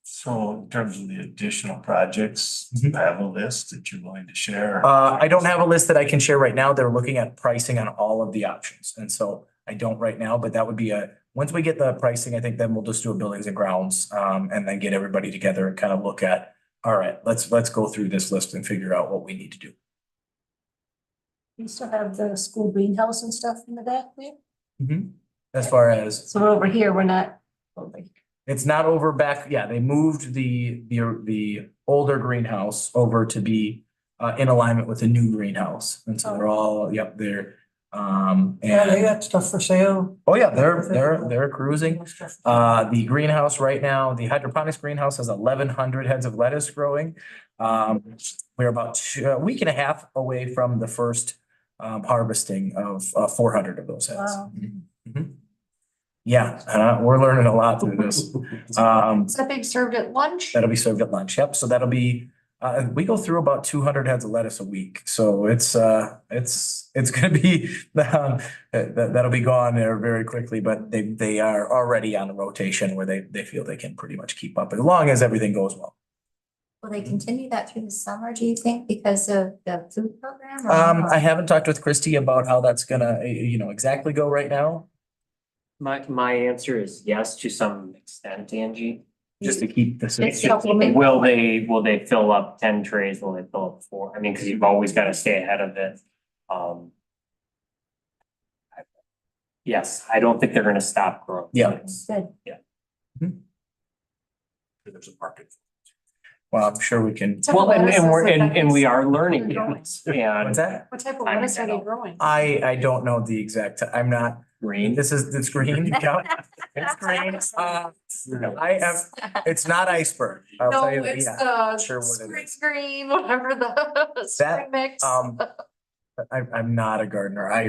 So in terms of the additional projects, do you have a list that you're willing to share? I don't have a list that I can share right now. They're looking at pricing on all of the options. And so I don't right now, but that would be once we get the pricing, I think then we'll just do a buildings and grounds, and then get everybody together and kind of look at, all right, let's go through this list and figure out what we need to do. You still have the school greenhouse and stuff in the back there? As far as, So over here, we're not. it's not over back, yeah, they moved the older greenhouse over to be in alignment with the new greenhouse. And so they're all, yep, they're Yeah, they got stuff for sale. oh yeah, they're cruising. The greenhouse right now, the hydroponics greenhouse has 1,100 heads of lettuce growing. We're about a week and a half away from the first harvesting of 400 of those heads. Wow. Yeah, we're learning a lot through this. Is that being served at lunch? That'll be served at lunch. Yep. So that'll be, we go through about 200 heads of lettuce a week. So it's gonna be, that'll be gone there very quickly, but they are already on the rotation where they feel they can pretty much keep up as long as everything goes well. Will they continue that through the summer, do you think, because of the food program? or I haven't talked with Christy about how that's gonna, exactly go right now, My answer is yes, to some extent, Angie. just to keep the. It's supplement. Will they fill up 10 trays? Will they fill up 4? I mean, because you've always got to stay ahead of it. Yes, I don't think they're going to stop growing. Yeah. Good. There's a market. Well, I'm sure we can. Well, and we are learning it. What's And that? What type of lettuce are they growing? I don't know the exact, I'm not, green. it's green. Yeah. It's green. It's not iceberg. I'll tell you that, yeah. the Sure what it spring is. green, whatever the spring mix. I'm not a gardener. I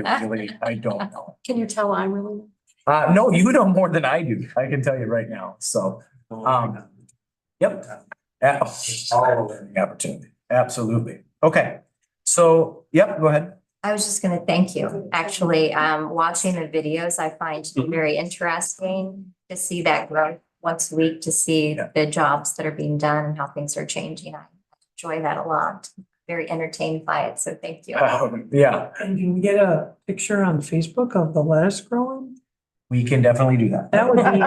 don't know. Can you tell I'm really? No, you know more than I do. I can tell you right now. So, yep. All learning opportunity. Absolutely. Okay. So, yep, go ahead. I was just gonna thank you. Actually, watching the videos, I find to be very interesting to see that growth once a week, to see Yeah. the jobs that are being done and how things are changing. I enjoy that a lot. Very entertained by it, so thank you. Yeah. And can we get a picture on Facebook of the lettuce growing? We can definitely do that. That would be,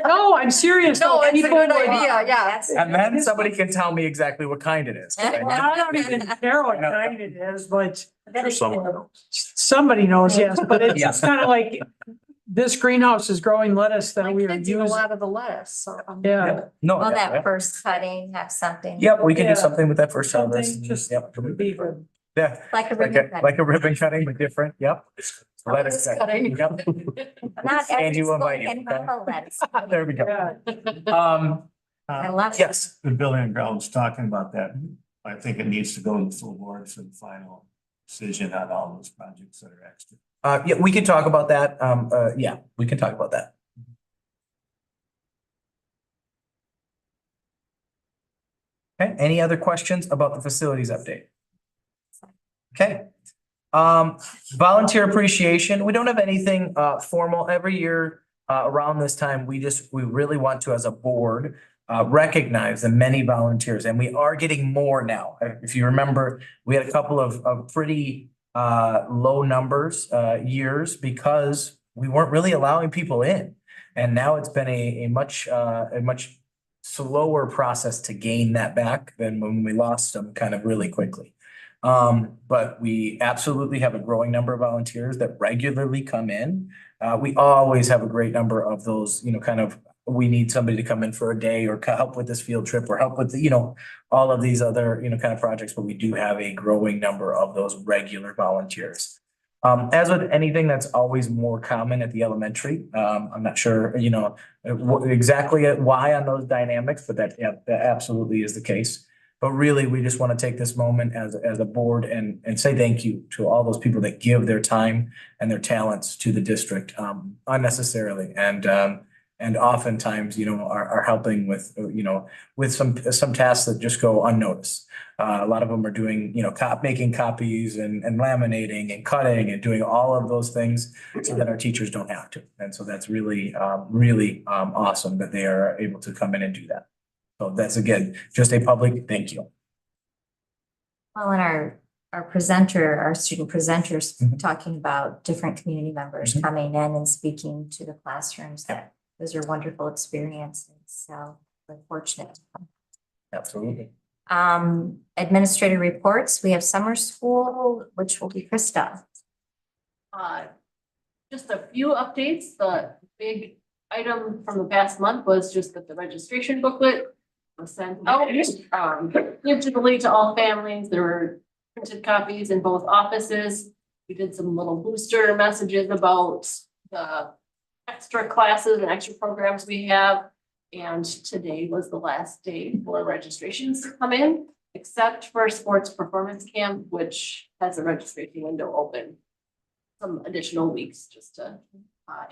no, I'm serious. though. People would- yeah. And then somebody can tell me exactly what kind it is. 'cause I Well, know- I don't even care what kind it is, but Someone knows. somebody knows, yes, but it's Yeah. just kind of like this greenhouse is growing lettuce that My we are kids eat a using. lot of the lettuce, so. Yeah. No. Well, yeah, that first cutting, have something. Yep, we can Yeah. do something with that first Something harvest. just Yep. be good. Yeah, Like a like ribbon a, cutting. like a ribbon cutting, but different. Yep. Lettuce cutting. Yep. Not And every you school invite you, can have a lettuce. There we go. Yeah. I love it. Yes. The building and grounds talking about that. I think it needs to go to the full board for the final decision on all those projects that are extra. Yeah, we can talk about that. Yeah, we can talk about that. Okay, any other questions about the facilities update? Okay. Volunteer appreciation, we don't have anything formal every year. Around this time, we really want to, as a board, recognize the many volunteers, and we are getting more now. If you remember, we had a couple of pretty low numbers years because we weren't really allowing people in. And now it's been a much slower process to gain that back than when we lost them kind of really quickly. But we absolutely have a growing number of volunteers that regularly come in. We always have a great number of those, kind of, we need somebody to come in for a day or help with this field trip or help with, all of these other, kind of projects, but we do have a growing number of those regular volunteers. As with anything, that's always more common at the elementary. I'm not sure, exactly why on those dynamics, but that absolutely is the case. But really, we just want to take this moment as a board and say thank you to all those people that give their time and their talents to the district unnecessarily. And oftentimes, are helping with, with some tasks that just go unnoticed. A lot of them are doing, making copies and laminating and cutting and doing all of those things so that our teachers don't have to. And so that's really, awesome that they are able to come in and do that. So that's, again, just a public thank you. Well, and our student presenters Mhm. talking about different community members Mhm. coming in and speaking to the classrooms, that those are wonderful experiences. So we're fortunate. Absolutely. Administrative reports, we have summer school, which will be Krista. Just a few updates. The big item from the past month was just that the registration booklet was sent out, digitally to all families. There were printed copies in both offices. We did some little booster messages about the extra classes and extra programs we have. And today was the last day for registrations to come in, except for sports performance camp, which has a registration window open some additional weeks just to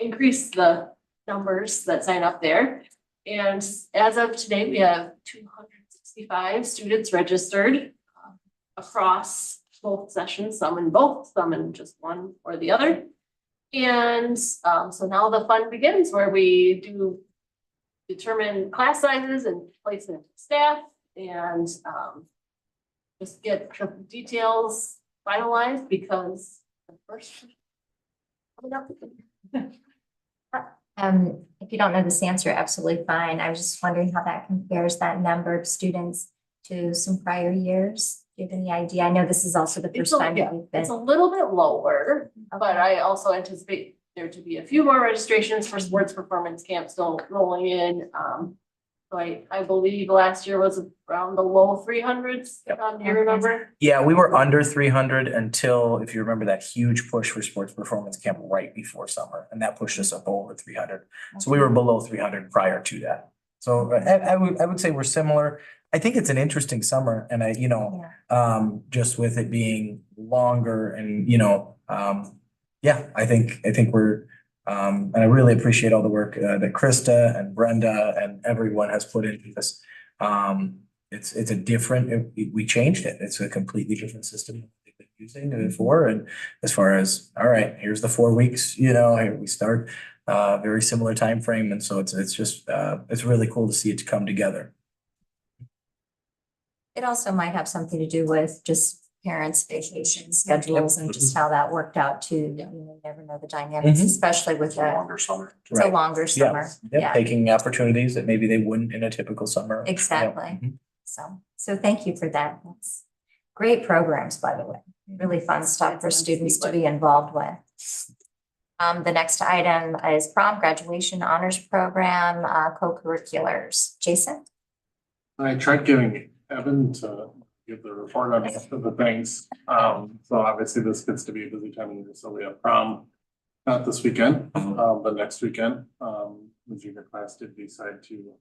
increase the numbers that sign up there. And as of today, we have 265 students registered across both sessions, some in both, some in just one or the other. And so now the fun begins where we do determine class sizes and placement of staff and just get details finalized because the first. If you don't know this answer, absolutely fine. I was just wondering how that compares, that number of students to some prior years. Do you have any idea? I know this is also the first time that we've It's been. a little bit lower, but I also anticipate there to be a few more registrations for sports performance camp still rolling in. So I believe last year was around the low 300s. Do you remember? Yeah, we were under 300 until, if you remember, that huge push for sports performance camp right before summer, and that pushed us up over 300. So we were below 300 prior to that. So I would say we're similar. I think it's an interesting summer, and just with it being longer and, I think we're, and I really appreciate all the work that Krista and Brenda and everyone has put into this. It's a different, we changed it. It's a completely different system we've been using before. And as far as, all right, here's the 4 weeks, here we start, very similar time frame. And so it's just, it's really cool to see it come together. It also might have something to do with just parents' vacation schedules and just how that worked out too. You never know the dynamics, Mhm. especially with a, Longer summer. it's a Right. longer summer. Yeah, taking opportunities that maybe they wouldn't in a typical summer. Exactly. Yeah. So thank you for that. That's great programs, by the way. Really fun stuff for students to be involved with. The next item is prom graduation honors program, co-curriculars. Jason? I tried getting Evan to give the report on most of the things. So obviously this gets to be a busy time of year, so we have prom, not this weekend, but next weekend. The junior class did decide to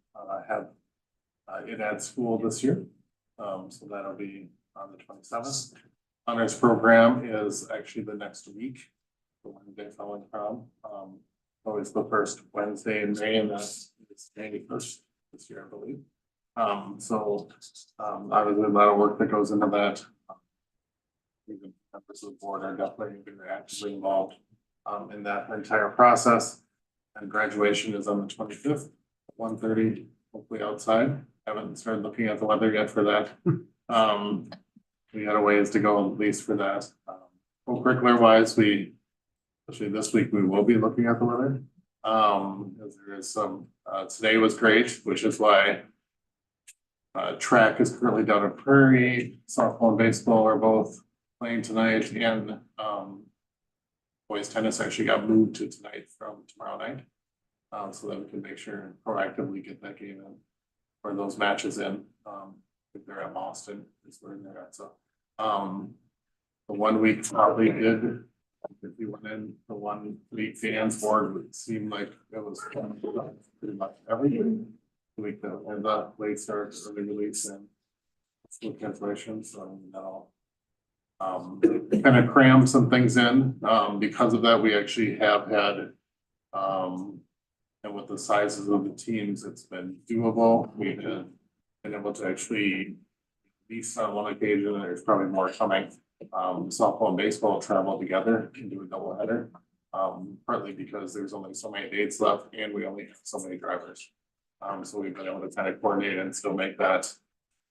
have it at school this year. So that'll be on the 27th. Honors program is actually the next week, the Wednesday following prom. Always the first Wednesday in May, and that's May 1st this year, I believe. So obviously a lot of work that goes into that. Even members of the board are definitely very actively involved in that entire process. And graduation is on the 25th, 1:30, hopefully outside. Haven't started looking at the weather yet for that. We had a ways to go at least for that. Co-curricular wise, especially this week, we will be looking at the weather. As there is some, today was great, which is why track is currently down at Prairie. Softball and baseball are both playing tonight, and boys tennis actually got moved to tonight from tomorrow night. So that we can make sure and proactively get that game in, or those matches in. If they're at Boston, is where they're at. So the 1 week probably did. If you went in the 1 week fans board, would seem like it was pretty much everything. The week that and the late start, early release, and school cancellations, so that'll kind of cram some things in. Because of that, we actually have had and with the sizes of the teams, it's been doable. We've been able to actually, at least on one occasion, there's probably more coming. Softball and baseball travel together, can do a double header. Partly because there's only so many dates left and we only have so many drivers. So we've been able to kind of coordinate and still make that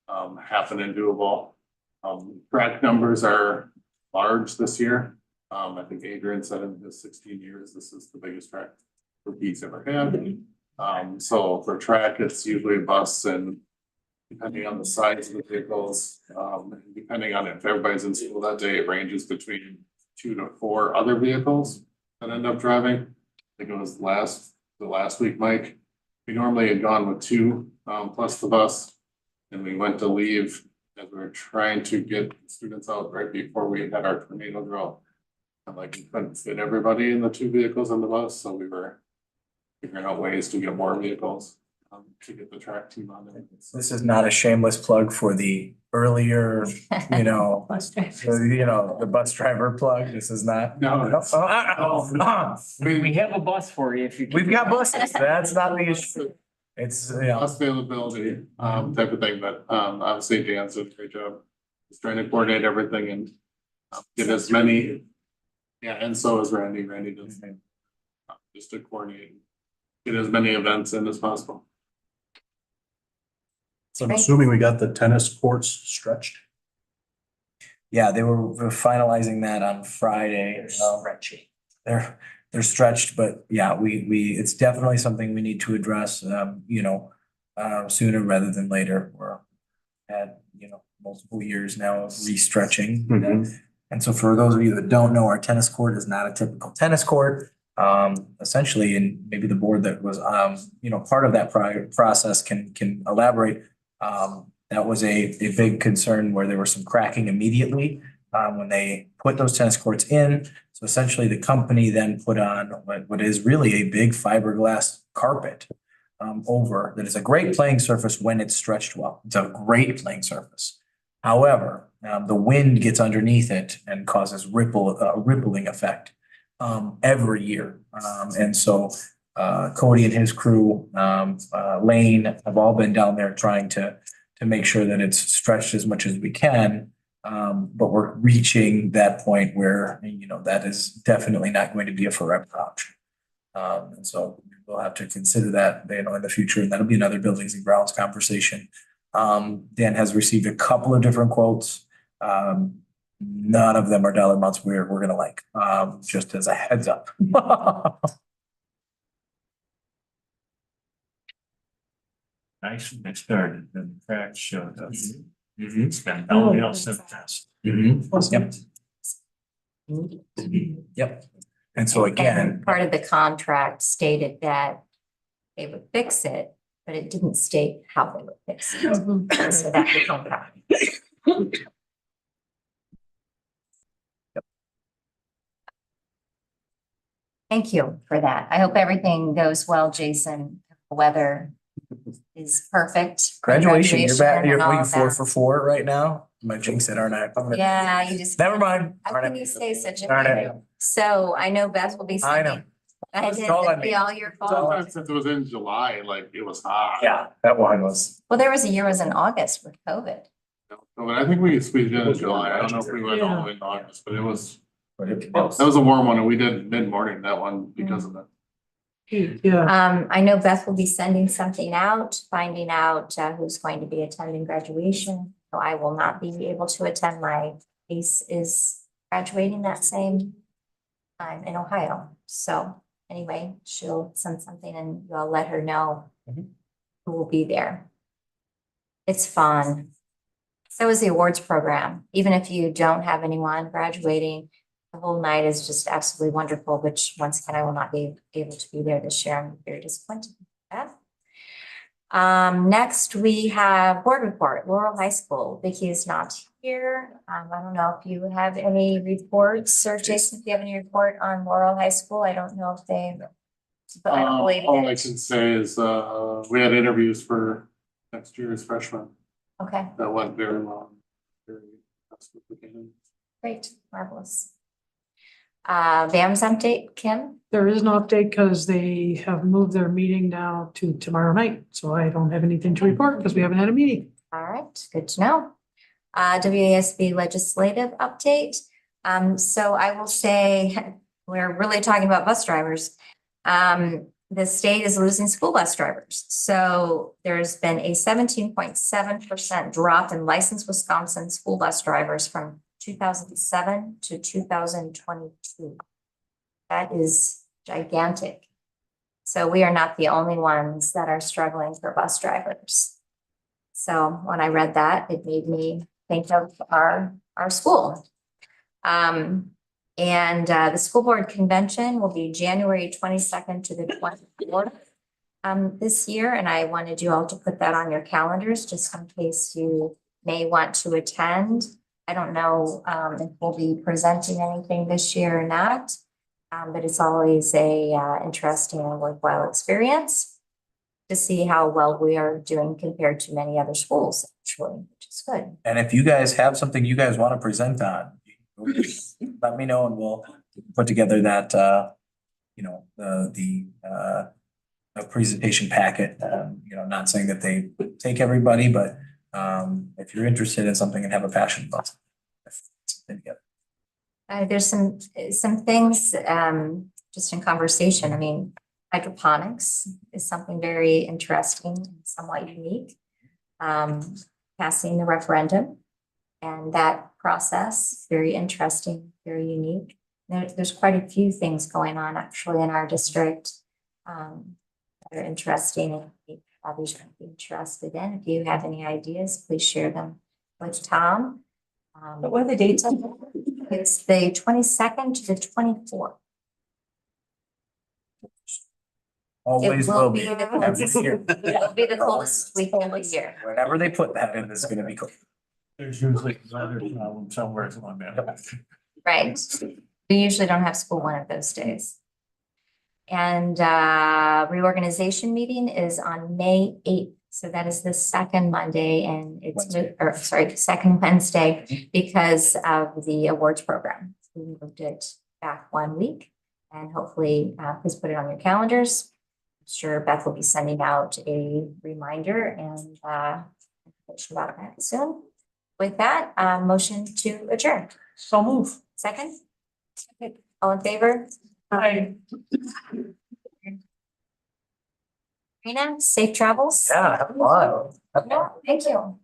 happen and doable. Track numbers are large this year. I think Adrian said in his 16 years, this is the biggest track he's ever had. So for track, it's usually a bus, and depending on the size of the vehicles, depending on if everybody's in school that day, it ranges between 2 to 4 other vehicles that end up driving. I think it was the last week, Mike. We normally had gone with 2 plus the bus, and we went to leave as we were trying to get students out right before we had our tornado drill. And like we couldn't fit everybody in the 2 vehicles on the bus, so we were figuring out ways to get more vehicles to get the track team on there. This is not a shameless plug for the earlier, the bus driver plug. This is not. No, We have a bus for you if you. We've got buses. That's not the issue. It's, Bus availability, type of thing, but obviously Dan's did a great job. Just trying to coordinate everything and get as many. Yeah, and so is Randy. Randy does the same. Just to coordinate, get as many events in as possible. So I'm assuming we got the tennis courts stretched. yeah, they were finalizing that on Friday. They're stretched, but yeah, it's definitely something we need to address, sooner rather than later. We're at, multiple years now of re-stretching. And so for those of you that don't know, our tennis court is not a typical tennis court. Essentially, and maybe the board that was, part of that process can elaborate. That was a big concern where there was some cracking immediately when they put those tennis courts in. So essentially, the company then put on what is really a big fiberglass carpet over that is a great playing surface when it's stretched well. It's a great playing surface. However, the wind gets underneath it and causes rippling effect every year. And so Cody and his crew, Lane, have all been down there trying to make sure that it's stretched as much as we can. But we're reaching that point where, that is definitely not going to be a forever option. And so we'll have to consider that, in the future, and that'll be another buildings and grounds conversation. Dan has received a couple of different quotes. None of them are dollar amounts we're gonna like, just as a heads up. Nice when it started, then the cracks showed up. Mhm. It's been downhill since. Yep. Yep. And so again, And part of the contract stated that they would fix it, but it didn't state how they would fix it. So that became problem. Thank you for that. I hope everything goes well, Jason. The weather is perfect. graduation, you're back, and you're all waiting of 4 for 4 right now. My jinx it, aren't I? I'm gonna- Yeah, you just. Never mind. How Darn can it. you say such a Darn thing? it. So I know Beth will be I know. sending. I It's did, all on it'd be me. all your all fault. on Since it was in July, like it was hot. Yeah, that one was. Well, there was a year was in August with COVID. But I think we squeezed in July. I don't know if we went all the way in August, but it was, That that was a warm one and we did mid-morning that one because of it. Yeah, I know Beth will be sending something out, finding out who's going to be attending graduation. So I will not be able to attend. My niece is graduating that same time in Ohio. So anyway, she'll send something and you'll let her know Mhm. who will be there. It's fun. So is the awards program. Even if you don't have anyone graduating, the whole night is just absolutely wonderful, which once again, I will not be able to be there this year. I'm very disappointed with that. Next we have board report, Laurel High School. Vicky is not here. I don't know if you have any reports or Jason, if you have any report on Laurel High School. I don't know if they. But I don't believe All I it. can say is, we had interviews for next year's freshmen. Okay, That went very well. Very impressed with the candidates. great, marvelous. VAM's update, Kim? there is no update because they have moved their meeting now to tomorrow night. So I don't have anything to report because we haven't had a meeting. All right, good to know. WASB legislative update. So I will say, we're really talking about bus drivers. The state is losing school bus drivers. So there's been a 17.7% drop in licensed Wisconsin school bus drivers from 2007 to 2022. That is gigantic. So we are not the only ones that are struggling for bus drivers. So when I read that, it made me think of our school. The school board convention will be January 22nd to the 24th this year, and I wanted you all to put that on your calendars just in case you may want to attend. I don't know if we'll be presenting anything this year or not, but it's always a interesting and worthwhile experience to see how well we are doing compared to many other schools, actually, which is good. And if you guys have something you guys want to present on, let me know and we'll put together that, a presentation packet. Not saying that they take everybody, but, if you're interested in something and have a passion about something together. There's some things, just in conversation. I mean, hydroponics is something very interesting, and somewhat unique. Passing the referendum and that process, very interesting, very unique. There's quite a few things going on actually in our district that are interesting and others might be interested in. If you have any ideas, please share them with Tom. But what are the dates on that? It's the 22nd to the 24th. Always It will be. the Every coldest, year. it will be the coldest weekend of the year. Whenever they put that in, it's gonna be cool. There's usually another problem somewhere along that. Right. We usually don't have school one of those days. And reorganization meeting is on May 8th. So that is the second Monday and second Wednesday because of the awards program. We moved it back 1 week and hopefully please put it on your calendars. I'm sure Beth will be sending out a reminder and information about that soon. With that, motion to adjourn. So move. Second? All in favor? Aye. Rena, safe travels. Yeah, have fun. No, thank you.